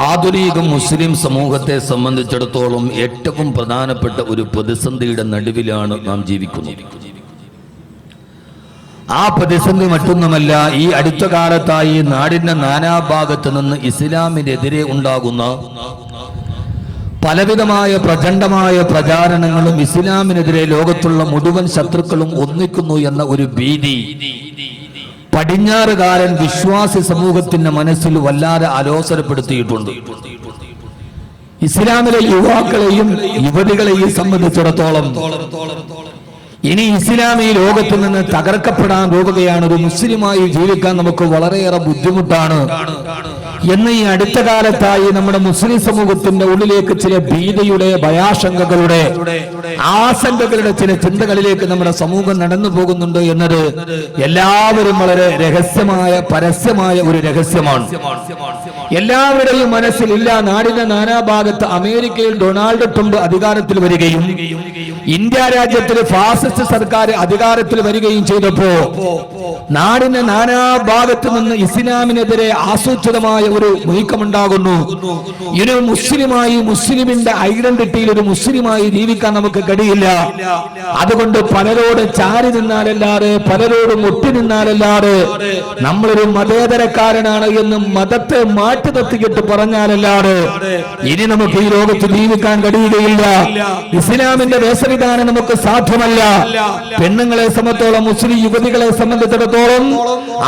ആധുനിക മുസ്ലിം സമൂഹത്തെ സംബന്ധിച്ചിടത്തോളം ഏറ്റവും പ്രധാനപ്പെട്ട ഒരു പ്രതിസന്ധിയുടെ നടുവിലാണ് നാം ജീവിക്കുന്നത്. ആ പ്രതിസന്ധി മറ്റൊന്നുമല്ല, ഈ അടുത്ത കാലത്തായി നാടിന്റെ നാനാഭാഗത്ത് നിന്ന് ഇസ്ലാമിനെതിരെ ഉണ്ടാകുന്ന പലവിധമായ പ്രചണ്ഡമായ പ്രചാരണങ്ങളും ഇസ്ലാമിനെതിരെ ലോകത്തുള്ള മുഴുവൻ ശത്രുക്കളും ഒന്നിക്കുന്നു എന്ന ഒരു ഭീതി പടിഞ്ഞാറുകാരൻ വിശ്വാസി സമൂഹത്തിന്റെ മനസ്സിൽ വല്ലാതെ അലോസരപ്പെടുത്തിയിട്ടുണ്ട്. ഇസ്ലാമിലെ യുവാക്കളെയും യുവതികളെയും സംബന്ധിച്ചിടത്തോളം ഇനി ഇസ്ലാം ഈ ലോകത്തിൽ നിന്ന് തകർക്കപ്പെടാൻ പോവുകയാണ്. ഒരു മുസ്ലിമായി ജീവിക്കാൻ നമുക്ക് വളരെയേറെ ബുദ്ധിമുട്ടാണ് എന്ന് ഈ അടുത്ത കാലത്തായി നമ്മുടെ മുസ്ലിം സമൂഹത്തിന്റെ ഉള്ളിലേക്ക് ചില ഭീതിയുടെ, ഭയാശങ്കകളുടെ, ആശങ്കകളുടെ ചില ചിന്തകളിലേക്ക് നമ്മുടെ സമൂഹം നടന്നു പോകുന്നുണ്ട് എന്നത് എല്ലാവരും വളരെ രഹസ്യമായ, പരസ്യമായ ഒരു രഹസ്യമാണ്. എല്ലാവരുടെയും മനസ്സിലില്ല. നാടിന്റെ നാനാഭാഗത്ത് അമേരിക്കയിൽ ഡൊണാൾഡ് ട്രംപ് അധികാരത്തിൽ വരികയും ഇന്ത്യ രാജ്യത്തിൽ ഫാസിസ്റ്റ് സർക്കാർ അധികാരത്തിൽ വരികയും ചെയ്തപ്പോ നാടിന്റെ നാനാഭാഗത്ത് നിന്ന് ഇസ്ലാമിനെതിരെ ആസൂത്രിതമായ ഒരു നീക്കമുണ്ടാകുന്നു. ഒരു മുസ്ലിമായി, മുസ്ലിമിന്റെ ഐഡന്റിറ്റിയിൽ ഒരു മുസ്ലിമായി ജീവിക്കാൻ നമുക്ക് കഴിയില്ല. അതുകൊണ്ട് പലരോട് ചാരി നിന്നാലല്ലാതെ, പലരോട് മുട്ടി നിന്നാലല്ലാതെ, നമ്മളൊരു മതേതരക്കാരനാണ് എന്ന് മതത്തെ മാറ്റി നിർത്തിയിട്ട് പറഞ്ഞാലല്ലാതെ ഇനി നമുക്ക് ഈ ലോകത്ത് ജീവിക്കാൻ കഴിയുകയില്ല. ഇസ്ലാമിന്റെ വേഷവിധാനം നമുക്ക് സാധ്യമല്ല. പെണ്ണുങ്ങളെ സംബന്ധിച്ചോളം, മുസ്ലിം യുവതികളെ സംബന്ധിച്ചിടത്തോളം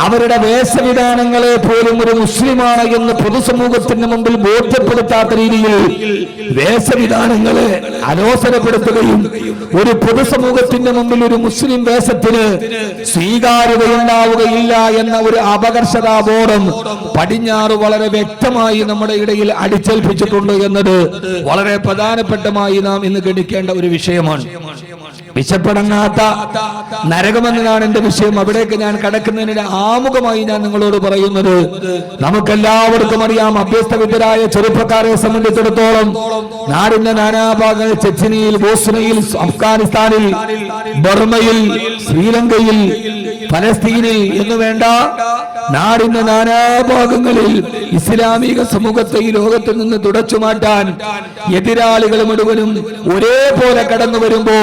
അവരുടെ വേഷവിധാനങ്ങളെ പോലും ഒരു മുസ്ലിമാണ് എന്ന് പൊതുസമൂഹത്തിന് മുമ്പിൽ ബോധ്യപ്പെടുത്താത്ത രീതിയിൽ വേഷവിധാനങ്ങളെ അലോസരപ്പെടുത്തുകയും ഒരു പൊതുസമൂഹത്തിന്റെ മുമ്പിൽ ഒരു മുസ്ലിം വേഷത്തിന് സ്വീകാര്യതയുണ്ടാവുകയില്ല എന്ന ഒരു അപകർഷതാബോധം പടിഞ്ഞാറ് വളരെ വ്യക്തമായി നമ്മുടെ ഇടയിൽ അടിച്ചേൽപ്പിച്ചിട്ടുണ്ട് എന്നത് വളരെ പ്രധാനപ്പെട്ടമായി നാം ഇന്ന് ഗണിക്കേണ്ട ഒരു വിഷയമാണ്. വിശപ്പടങ്ങാത്ത നരകമെന്നതാണ് എന്റെ വിഷയം. അവിടേക്ക് ഞാൻ കടക്കുന്നതിന് ആമുഖമായി ഞാൻ നിങ്ങളോട് പറയുന്നത്, നമുക്കെല്ലാവർക്കും അറിയാം, അഭ്യസ്തവിദ്യരായ ചെറുപ്പക്കാരെ സംബന്ധിച്ചിടത്തോളം നാടിന്റെ നാനാഭാഗങ്ങൾ, ചെച്ചനിയിൽ, ബോസ്നിയയിൽ, അഫ്ഗാനിസ്ഥാനിൽ, ബർമയിൽ, ശ്രീലങ്കയിൽ, ഫലസ്തീനിൽ എന്ന് വേണ്ട നാടിന്റെ നാനാഭാഗങ്ങളിൽ ഇസ്ലാമിക സമൂഹത്തെ ഈ ലോകത്തിൽ നിന്ന് തുടച്ചു മാറ്റാൻ എതിരാളികൾ മുഴുവനും ഒരേപോലെ കടന്നു വരുമ്പോ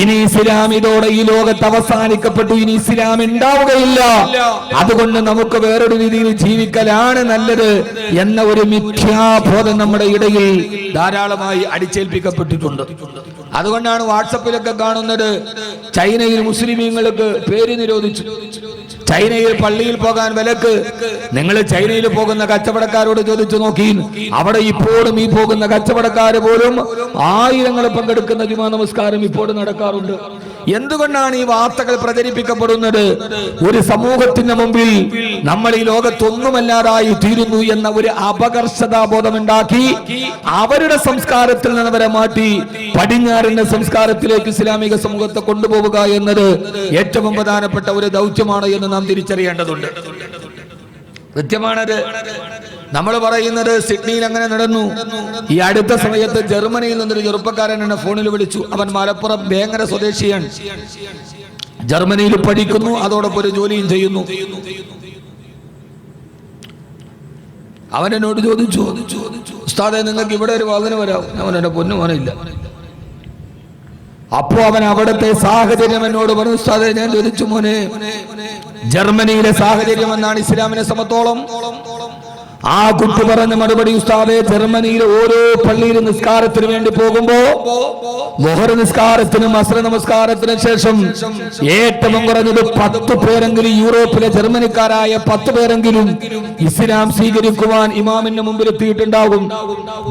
ഇനി ഇസ്ലാം ഇതോടെ ഈ ലോകത്ത് അവസാനിക്കപ്പെട്ടു, ഇനി ഇസ്ലാം ഉണ്ടാവുകയില്ല, അതുകൊണ്ട് നമുക്ക് വേറൊരു രീതിയിൽ ജീവിക്കലാണ് നല്ലത് എന്ന ഒരു മിഥ്യാബോധം നമ്മുടെ ഇടയിൽ ധാരാളമായി അടിച്ചേൽപ്പിക്കപ്പെട്ടിട്ടുണ്ട്. അതുകൊണ്ടാണ് വാട്സപ്പിലൊക്കെ കാണുന്നത്, ചൈനയിൽ മുസ്ലിമീങ്ങൾക്ക് പേര് നിരോധിച്ചു, ചൈനയിൽ പള്ളിയിൽ പോകാൻ വിലക്ക്. നിങ്ങൾ ചൈനയിൽ പോകുന്ന കച്ചവടക്കാരോട് ചോദിച്ചു നോക്കി, അവിടെ ഇപ്പോഴും ഈ പോകുന്ന കച്ചവടക്കാര് പോലും ആയിരങ്ങൾ പങ്കെടുക്കുന്ന ജുമാ നമസ്കാരം ഇപ്പോഴും നടക്കാറുണ്ട്. എന്തുകൊണ്ടാണ് ഈ വാർത്തകൾ പ്രചരിപ്പിക്കപ്പെടുന്നത്? ഒരു സമൂഹത്തിന്റെ മുമ്പിൽ നമ്മൾ ഈ ലോകത്തൊന്നുമല്ലാതായി തീരുന്നു എന്ന ഒരു അപകർഷതാബോധമുണ്ടാക്കി അവരുടെ സംസ്കാരത്തിൽ നിന്ന് അവരെ മാറ്റി പടിഞ്ഞാറിന്റെ സംസ്കാരത്തിലേക്ക് ഇസ്ലാമിക സമൂഹത്തെ കൊണ്ടുപോവുക എന്നത് ഏറ്റവും പ്രധാനപ്പെട്ട ഒരു ദൗത്യമാണ് എന്ന് നാം തിരിച്ചറിയേണ്ടതുണ്ട്. കൃത്യമാണത്. നമ്മൾ പറയുന്നത് സിഡ്നിയിൽ അങ്ങനെ നടന്നു. ഈ അടുത്ത സമയത്ത് ജർമ്മനിയിൽ നിന്നൊരു ചെറുപ്പക്കാരൻ എന്നെ ഫോണിൽ വിളിച്ചു. അവൻ മലപ്പുറം വേങ്ങര സ്വദേശിയാണ്. ജർമ്മനിയിൽ പഠിക്കുന്നു, അതോടൊപ്പം ഒരു ജോലിയും ചെയ്യുന്നു. അവൻ എന്നോട് ചോദിച്ചു, ഉസ്താദേ നിങ്ങൾക്ക് ഇവിടെ ഒരു വാദന വരാം? അവൻ എന്റെ പൊന്നു മോനില്ല. അപ്പോ അവൻ അവിടുത്തെ സാഹചര്യം എന്നോട് പറഞ്ഞു. ഉസ്താദേ, ഞാൻ ചോദിച്ചു, മോനെ ജർമ്മനിയിലെ സാഹചര്യം എന്നാണ് ഇസ്ലാമിനെ സംബന്ധിച്ചോളം? ആ കുട്ടി പറഞ്ഞ മറുപടി, ഉസ്താദേ, ജർമ്മനിയിലെ ഓരോ പള്ളിയിൽ നിസ്കാരത്തിന് വേണ്ടി പോകുമ്പോ ളുഹർ നിസ്കാരത്തിനും അസ്ർ നമസ്കാരത്തിനും ശേഷം ഏറ്റവും കുറഞ്ഞത് 10 പേരെങ്കിലും, യൂറോപ്പിലെ ജർമ്മനിക്കാരായ 10 പേരെങ്കിലും ഇസ്ലാം സ്വീകരിക്കുവാൻ ഇമാമിന്റെ മുമ്പിൽ എത്തിയിട്ടുണ്ടാകും.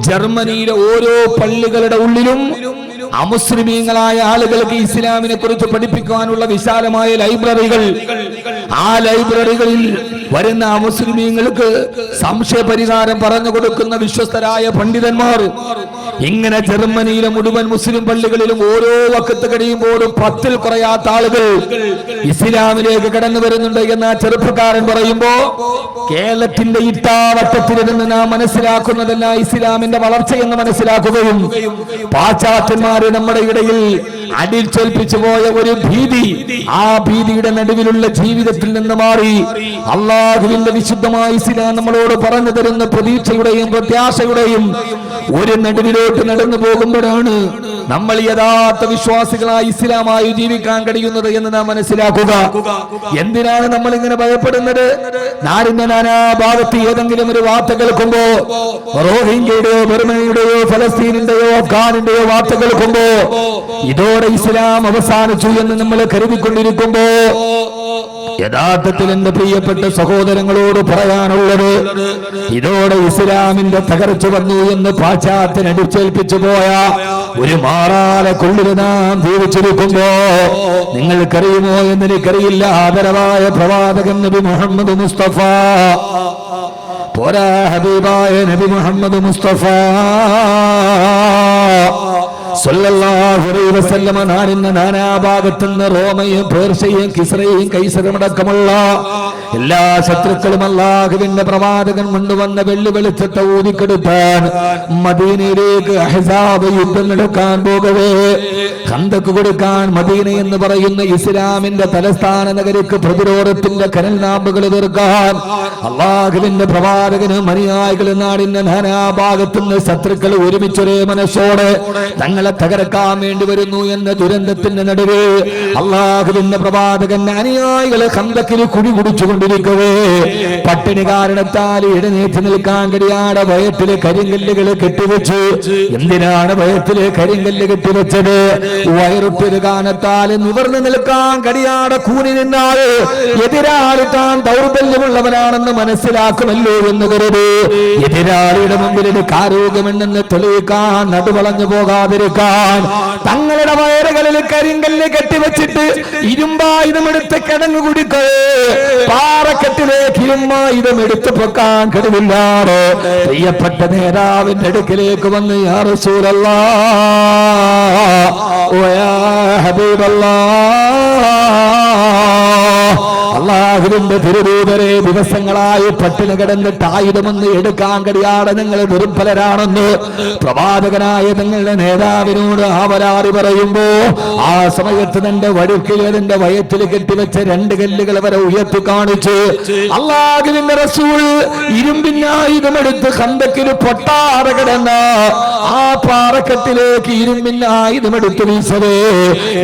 ജർമ്മനിയിലെ ഓരോ പള്ളികളുടെ ഉള്ളിലും അമുസ്ലിമീങ്ങളായ ആളുകൾക്ക് ഇസ്ലാമിനെ കുറിച്ച് പഠിപ്പിക്കാനുള്ള വിശാലമായ ലൈബ്രറികൾ. ആ ലൈബ്രറികളിൽ വരുന്ന അമുസ്ലിമീങ്ങൾക്ക് സംശയ പരിഹാരം പറഞ്ഞു കൊടുക്കുന്ന വിശ്വസ്തരായ പണ്ഡിതന്മാർ ഇങ്ങനെ ജർമ്മനിയിലെ മുഴുവൻ മുസ്ലിം പള്ളികളിലും ഓരോ വക്കത്ത് കഴിയുമ്പോഴും 10-ൽ കുറയാത്ത ആളുകൾ ഇസ്ലാമിലേക്ക് കടന്നു വരുന്നുണ്ട് എന്ന് ആ ചെറുപ്പക്കാരൻ പറയുമ്പോ കേരളത്തിന്റെ ഇട്ടാവട്ടത്തിലിരുന്ന് നാം മനസ്സിലാക്കുന്നതല്ല ഇസ്ലാമിന്റെ വളർച്ചയെന്ന് മനസ്സിലാക്കുകയും പാശ്ചാത്യന്മാര് നമ്മുടെ ഇടയിൽ അടിച്ചേൽപ്പിച്ചു പോയ ഒരു ഭീതി, ആ ഭീതിയുടെ നടുവിലുള്ള ജീവിതത്തിൽ നിന്ന് മാറി അള്ളാഹുവിന്റെ വിശുദ്ധമായ ഇസ്ലാം നമ്മളോട് പറഞ്ഞു തരുന്ന പ്രതീക്ഷയുടെയും പ്രത്യാശയുടെയും ഒരു നടുവിലോട്ട് നടന്നു പോകുമ്പോഴാണ് നമ്മൾ യഥാർത്ഥ വിശ്വാസികളായി ഇസ്ലാമായി ജീവിക്കാൻ കഴിയുന്നത് എന്ന് നാം മനസ്സിലാക്കുക. എന്തിനാണ് നമ്മൾ ഇങ്ങനെ ഭയപ്പെടുന്നത്? നാടിന്റെ നാനാ ഭാഗത്ത് ഏതെങ്കിലും ഒരു വാർത്ത കേൾക്കുമ്പോ, റോഹിംഗ്യയുടെയോ ബർമയുടെയോ ഫലസ്തീനിന്റെയോ അഫ്ഗാനിന്റെയോ വാർത്ത കേൾക്കുമ്പോ ഇതോടെ ഇസ്ലാം അവസാനിച്ചു എന്ന് നമ്മൾ കരുതിക്കൊണ്ടിരിക്കുമ്പോ യഥാർത്ഥത്തിൽ എന്റെ പ്രിയപ്പെട്ട സഹോദരങ്ങളോട് പറയാനുള്ളത്, ഇതോടെ ഇസ്ലാമിന്റെ തകർച്ച വന്നു എന്ന് പാശ്ചാത്യൻ അടിച്ചേൽപ്പിച്ചു പോയ ഒരു മാറാല കൊള്ളിൽ നാം ജീവിച്ചിരിക്കുമ്പോ നിങ്ങൾക്കറിയുമോ എന്നെനിക്കറിയില്ല, ആദരവായ പ്രവാചകൻ നബി മുഹമ്മദ് മുസ്തഫ, പോരാ ഹബീബായ നബി മുഹമ്മദ് മുസ്തഫ സല്ലല്ലാഹു അലൈഹി വസല്ലമ നാടിന്റെ നാനാഭാഗത്തുനിന്ന് റോമയും പേർഷ്യയും കിസ്രയും കൈസറും അടക്കമുള്ള എല്ലാ ശത്രുക്കളും അല്ലാഹുവിന്റെ പ്രവാചകൻ കൊണ്ടുവന്ന വെള്ളി വെളിച്ചത്തെ ഊതിക്കെടുത്താൻ മദീനയിലേക്ക് അഹ്സാബ് യുദ്ധം നടക്കാൻ പോകവേ ഖന്തക്ക് കൊടുക്കാൻ മദീന എന്ന് പറയുന്ന ഇസ്ലാമിന്റെ തലസ്ഥാന നഗരിക്ക് പ്രതിരോധത്തിന്റെ കനൽ നാമ്പുകൾ തീർക്കാൻ അല്ലാഹുവിന്റെ പ്രവാചകനും അനുയായികളും നാടിന്റെ നാനാഭാഗത്തുനിന്ന് ശത്രുക്കൾ ഒരുമിച്ചൊരേ മനസ്സോടെ തങ്ങളെ തകർക്കാൻ വേണ്ടി വരുന്നു എന്ന ദുരന്തത്തിന്റെ നടുവ് അല്ലാഹുവിന്റെ പ്രവാചകൻ അനുയായികളെ ഖന്തക്കിൽ കുടി കുടിച്ചുകൊണ്ടിരിക്കവേ പട്ടിണി കാരണത്താൽ എഴുന്നേറ്റ് നിൽക്കാൻ കഴിയാതെ വയറ്റിലെ കരിങ്കല്ലുകൾ കെട്ടിവെച്ച്. എന്തിനാണ് വയറ്റിലെ കരിങ്കല്ല് കെട്ടിവെച്ചത്? വയറൊട്ടൊരു കാരണത്താൽ നിവർന്നു നിൽക്കാൻ കഴിയാതെ കൂനി നിന്നാൽ എതിരാളി താൻ ദൗർബല്യമുള്ളവനാണെന്ന് മനസ്സിലാക്കുമല്ലോ എന്ന് കരുതി എതിരാളിയുടെ മുമ്പിൽ എനിക്ക് ആരോഗ്യമുണ്ടെന്ന് തെളിയിക്കാൻ നടുവളഞ്ഞു പോകാതിരിക്കാൻ തങ്ങളുടെ വയറുകളിൽ കരിങ്കല്ല് കെട്ടിവെച്ചിട്ട് ഇരുമ്പായുധമെടുത്ത് കിടങ്ങു കുടിക്കേ പാറക്കെട്ടിലേക്ക് ഇരുമ്പായുധം എടുത്ത് പൊക്കാൻ കഴിവില്ലാതെ പ്രിയപ്പെട്ട നേതാവിന്റെ അടുക്കിലേക്ക് വന്ന് യാ റസൂലല്ലാഹ് യാ ഹബീബല്ലാഹ്, അല്ലാഹുവിന്റെ തിരുദൂതരെ ദിവസങ്ങളായി പട്ടിണി കിടന്നിട്ട് ആയുധമൊന്ന് എടുക്കാൻ കഴിയാതെ നിങ്ങൾ ദുർബലരാണെന്ന് പ്രവാചകനായ നിങ്ങളുടെ നേതാവിനോട് ആവരാറി പറയുമ്പോ ആ സമയത്ത് തന്റെ വഴുക്കിലെ തന്റെ വയറ്റിൽ കെട്ടിവെച്ച 2 കല്ലുകൾ വരെ ഉയർത്തി കാണിച്ച് അല്ലാഹുവിന്റെ റസൂൽ ഇരുമ്പിന്റെ ആയുധമെടുത്ത് ഖന്തക്കിൽ പൊട്ടാതെ കിടന്ന ആ പാറക്കെട്ടിലേക്ക് ഇരുമ്പിന്റെ ആയുധമെടുത്ത് വീശവേ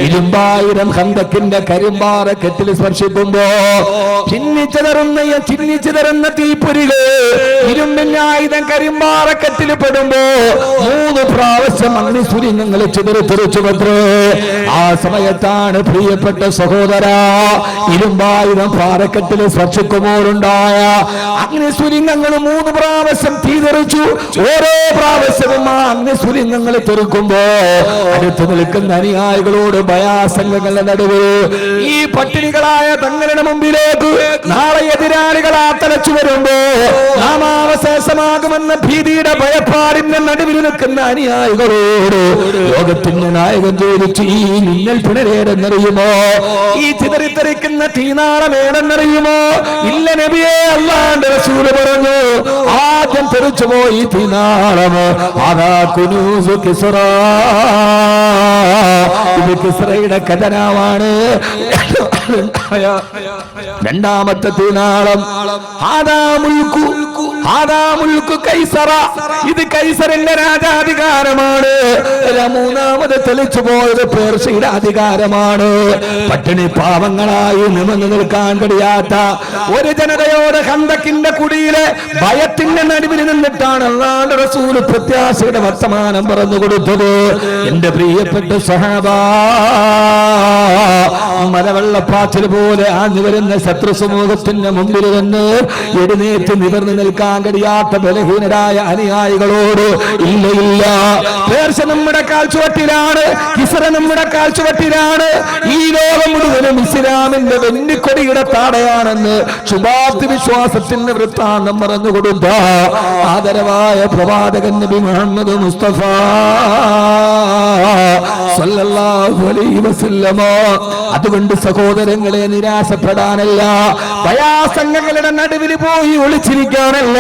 ഇരുമ്പായുധം ഖന്തക്കിന്റെ കരിമ്പാറക്കെട്ടിൽ സ്പർശിക്കുമ്പോ ചിന്നിച്ചു തരുന്ന തീപ്പൊരികൾ ഇരുമ്പിന്റെ ആയുധം കരിമ്പാറക്കെട്ടിൽ പെടുമ്പോ 3 പ്രാവശ്യം അഗ്നിസുരിങ്ങൾ ചിതറിത്തെറിച്ചു പത്രേ. ആ സമയത്താണ് പ്രിയപ്പെട്ട സഹോദര ഇരുമ്പായുധം പാറക്കെട്ടിൽ സ്പർശിക്കുമ്പോഴുണ്ടായ അഗ്നിസുരിങ്ങൾ 3 പ്രാവശ്യം തീതെറിച്ചു. ഓരോ പ്രാവശ്യവും ആ അഗ്നിസുരിങ്ങൾ തെറിക്കുമ്പോ അടുത്ത് നിൽക്കുന്ന അനുയായികളോട് ഭയാശങ്കകളുടെ നടുവ് ഈ പട്ടിണികളായ തങ്ങളുടെ മുമ്പിലേക്ക് നാളെ എതിരാളികളാ തലച്ചു വരുമ്പോ നാമാവശേഷമാകുമെന്ന ഭീതിയുടെ ഭയപ്പാടിന്റെ നടുവിൽ നിൽക്കുന്ന അനുയായികളോട് ലോകത്തിന്റെ നായകൻ ചോദിച്ചു, ഈ നിങ്ങൾ പിണരേടെന്നറിയുമോ? ഈ ചിതറിത്തെറിക്കുന്ന തീനാളം ഏടെന്നറിയുമോ? ഇല്ല നബിയേ, അല്ലാഹുവിന്റെ റസൂൽ പറഞ്ഞു, ആദ്യം തെറിച്ചുപോയി തീനാളം അതാ കുനൂസ് കിസ്റ. ഇത് കിസ്റയുടെ ഖജനാവാണ്. രണ്ടാമത്തെ തീനാളം കൈസറ, ഇത് കൈസറിന്റെ രാജാധികാരമാണ്. മൂന്നാമത് തെളിച്ചു പോയത് പേർഷ്യയുടെ അധികാരമാണ്. പട്ടിണി പാവങ്ങളായി നിമിർന്നു നിൽക്കാൻ കഴിയാത്ത ഒരു ജനതയോട് ഖന്തക്കിന്റെ കുടിയിലെ ഭയത്തിന്റെ നടുവിൽ നിന്നിട്ടാണ് അല്ലാഹുവിന്റെ റസൂൽ പ്രത്യാശയുടെ വർത്തമാനം പറഞ്ഞു കൊടുത്തത്. എന്റെ പ്രിയപ്പെട്ട സ്വഹാബാ, മലവെള്ളപ്പാച്ചിൽ പോലെ ആഞ്ഞു വരുന്ന ശത്രു സമൂഹത്തിന്റെ മുമ്പിൽ നിന്ന് എഴുന്നേറ്റ് നിവർന്നു നിൽക്കാൻ കഴിയാത്ത ബലഹീനരായ അനുയായികളോട് ഇല്ല ഇല്ല, പേർഷ്യ നമ്മുടെ കാൽച്ചുവട്ടിലാണ്, കിസ്റ നമ്മുടെ കാൽച്ചുവട്ടിലാണ്, ഈ ലോകം മുഴുവനും ഇസ്ലാമിന്റെ വെന്നിക്കൊടിയുടെ താടയാണെന്ന് ശുഭാപ്തി വിശ്വാസത്തിന്റെ വൃത്താന്തം പറഞ്ഞു കൊടുത്ത ആദരവായ പ്രവാചകൻ നബി മുഹമ്മദ് മുസ്തഫ സല്ലല്ലാഹു അലൈഹി വസല്ലമ. അതുകൊണ്ട് സഹോദരങ്ങളെ, നിരാശപ്പെടാനല്ല, പ്രയാസങ്ങളുടെ നടുവിൽ പോയി ഒളിച്ചിരിക്കാനല്ല,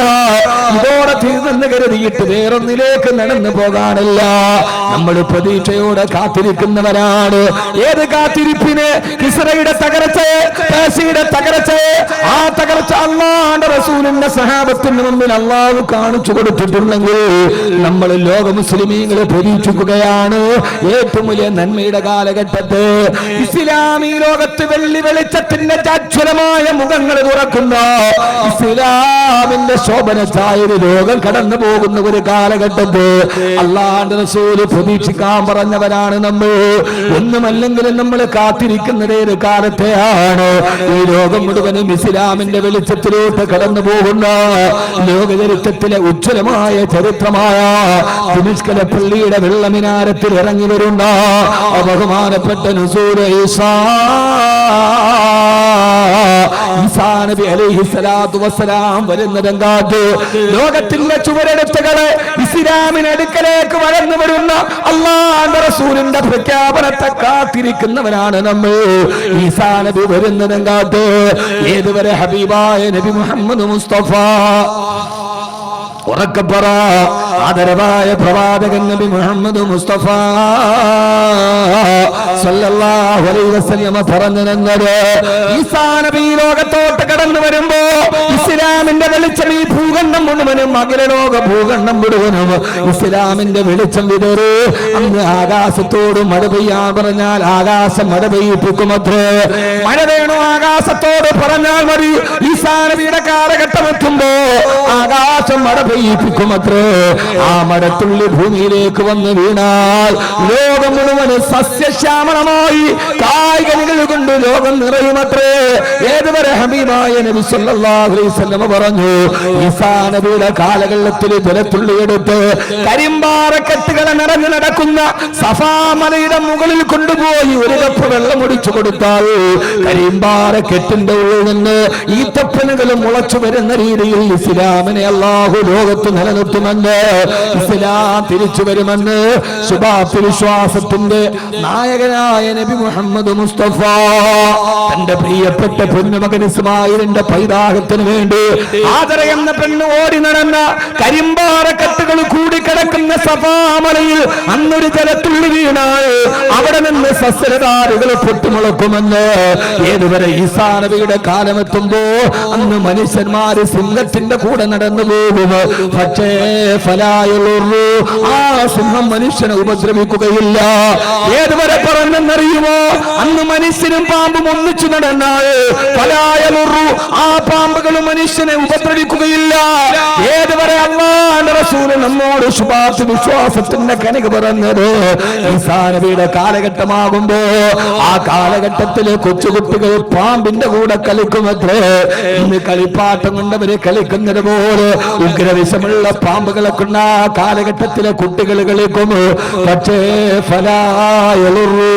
ഇതോടെ തീർന്നെന്ന് കരുതിയിട്ട് വേറൊന്നിലേക്ക് നടന്നു പോകാനല്ല, നമ്മൾ പ്രതീക്ഷയോടെ കാത്തിരിക്കുന്നവരാണ്. ഏത് കാത്തിരിപ്പിന്? കിസ്റയുടെ തകർച്ചയെ, പേർഷ്യയുടെ തകർച്ചയെ. ആ തകർച്ച അല്ലാഹുവിന്റെ റസൂലിന്റെ സഹാബത്തിന് മുമ്പിൽ അല്ലാഹു കാണിച്ചു കൊടുത്തിട്ടുണ്ടെങ്കിൽ നമ്മൾ ലോക മുസ്ലിമീങ്ങളെ പ്രതീക്ഷിക്കുകയാണ്. ഏറ്റവും വലിയ നന്മയുടെ കാലഘട്ടത്ത് ഇസ്ലാമീ ലോകത്ത് വെള്ളി വെളിച്ചത്തിന്റെ ചാച്ചുരമായ മുഖങ്ങൾ തുറക്കുന്ന ഇസ്ലാമിന്റെ ശോഭനച്ചായ ഒരു ലോകം കടന്നു പോകുന്ന ഒരു കാലഘട്ടത്ത് അല്ലാഹുവിന്റെ റസൂൽ പ്രതീക്ഷിക്കാൻ പറഞ്ഞവരാണ് നമ്മൾ. ഒന്നുമല്ലെങ്കിലും നമ്മൾ കാത്തിരിക്കുന്നത് ഏത് കാലത്തെയാണ്? ഈ ലോകം മുഴുവനും ഇസ്ലാമിന്റെ വെളിച്ചത്തിലോട്ട് കടന്നു പോകുന്ന ലോകചരിത്രത്തിലെ ഉജ്ജ്വലമായ ചരിത്രമായ ദിമഷ്ക് പള്ളിയുടെ വെള്ളമിനാരത്തിൽ ഇറങ്ങി വരുന്ന ബഹുമാനപ്പെട്ട നസൂൽ ഈസാ നബി അലൈഹിസ്സലാത്തു വസ്സലാം വരുന്ന രംഗത്ത് ലോകത്തിന്റെ ചുവരെടുത്തുകളെ ഇസ്ലാമിനടുക്കലേക്ക് വളർന്നു വരുന്ന അല്ലാഹുവിന്റെ റസൂലിന്റെ പ്രഖ്യാപനത്തെ കാത്തിരിക്കുന്നവരാണ് നമ്മൾ. ഈസാ നബി വരുന്ന രംഗത്ത് ഏതുവരെ ഹബീബായ നബി മുഹമ്മദ് മുസ്തഫ ഉറക്കപ്പറ ആദരവായ പ്രവാചകൻ നബി മുഹമ്മദ് മുസ്തഫ സല്ലല്ലാഹു അലൈഹി വസല്ലം പറഞ്ഞത്, ഈസാ നബി ലോകത്തോട്ട് കടന്നു വരുമ്പോ ഇസ്ലാമിന്റെ വെളിച്ചം ഈ ഭൂഖണ്ഡം മുഴുവനും, അഖിലലോക ഭൂഖണ്ഡം മുഴുവനും ഇസ്ലാമിന്റെ വെളിച്ചം വിതറി. അന്ന് ആകാശത്തോട് മഴ പെയ്യാൻ പറഞ്ഞാൽ ആകാശം മഴ പെയ്യിപ്പിക്കുമത്രേ. മഴ വേണോ ആകാശത്തോട് പറഞ്ഞാൽ മതി. ഈസാ നബിയുടെ കാലഘട്ടം എത്തുമ്പോ ആകാശം മഴ പെയ്യിപ്പിക്കുമത്രേ. ആ മഴത്തുള്ളി ഭൂമിയിലേക്ക് വന്ന് വീണാൽ ലോകം മുഴുവൻ സസ്യശ്യാമളമായി കായ്കനികൾ കൊണ്ട് ലോകം നിറയുമത്രേ. ഏതുവരെ ഹബീബായ നബി സല്ലല്ലാഹു അലൈഹി വസല്ലം പറഞ്ഞു, ഈസാ നബിയുടെ കാലഘട്ടത്തിൽ ജലത്തുള്ളിയെടുത്ത് കരിമ്പാറക്കെട്ടുകളെ നിറഞ്ഞു നടക്കുന്ന സഫാ മലയുടെ മുകളിൽ കൊണ്ടുപോയി ഒരു കപ്പ് വെള്ളം ഒടിച്ചു കൊടുത്താൽ കരിമ്പാറക്കെട്ടിന്റെ ഉള്ളിൽ നിന്ന് ഈത്തപ്പനുകളും മുളച്ചു വരുന്ന രീതിയിൽ ഇസ്ലാമിനെ അല്ലാഹു ലോകത്ത് നിലനിർത്തുമെന്ന്, ഇസ്ലാം തിരിച്ചു വരുമെന്ന് ശുഭാപ്തി വിശ്വാസത്തിന്റെ നായകനായ നബി മുഹമ്മദ് മുസ്തഫ തന്റെ പ്രിയപ്പെട്ട പൊന്നുമകൻ ഇസ്മായിലിന്റെ പൈതാഹത്തിന് വേണ്ടി ആദര എന്ന പെണ്ണ് ഓടി നടന്ന കരിമ്പാറക്കെട്ടുകൾ കൂടിക്കിടക്കുന്ന സഫാമലയിൽ അന്നൊരു ജലത്തുള്ളി വീണാൽ അവിടെ നിന്ന് സസ്യലതാരുകൾ പൊട്ടിമുളക്കുമെന്ന്. ഏതുവരെ ഈസാ നബിയുടെ കാലമെത്തുമ്പോ അന്ന് മനുഷ്യന്മാര് സിംഹത്തിന്റെ കൂടെ നടന്നു പോകും. പക്ഷേ ഫലായുള്ളൂ, ആ സിംഹം മനുഷ്യനെ ഉപദ്രവിക്കുകയില്ല. ഏതുവരെ പറഞ്ഞെന്നറിയുമോ? അന്ന് മനുഷ്യനും പാമ്പും ഒന്നിച്ചു നടന്നാൽ ഫലായുള്ളൂ, ആ പാമ്പുകൾ മനുഷ്യനെ ഉപദ്രവിക്കുകയില്ല. ഏതുവരെ അല്ലാഹുവിന്റെ റസൂൽ നമ്മോട് ശുഭാപ്തി വിശ്വാസത്തിന്റെ കണിക പറഞ്ഞത് ഈസാ നബിയുടെ കാലഘട്ടമാകുമ്പോ ആ കാലഘട്ടത്തിലെ കൊച്ചുകുട്ടികൾ പാമ്പിന്റെ കൂടെ കളിക്കുമത്രേ. ഇന്ന് കളിപ്പാട്ടം കൊണ്ടവര് കളിക്കുന്നത് പോലെ ഉഗ്രവിഷമുള്ള പാമ്പുകളെ കൊണ്ട് ആ കാലഘട്ടത്തിലെ കുട്ടികൾ കളിക്കും. പക്ഷേ ഫലായുള്ളൂ,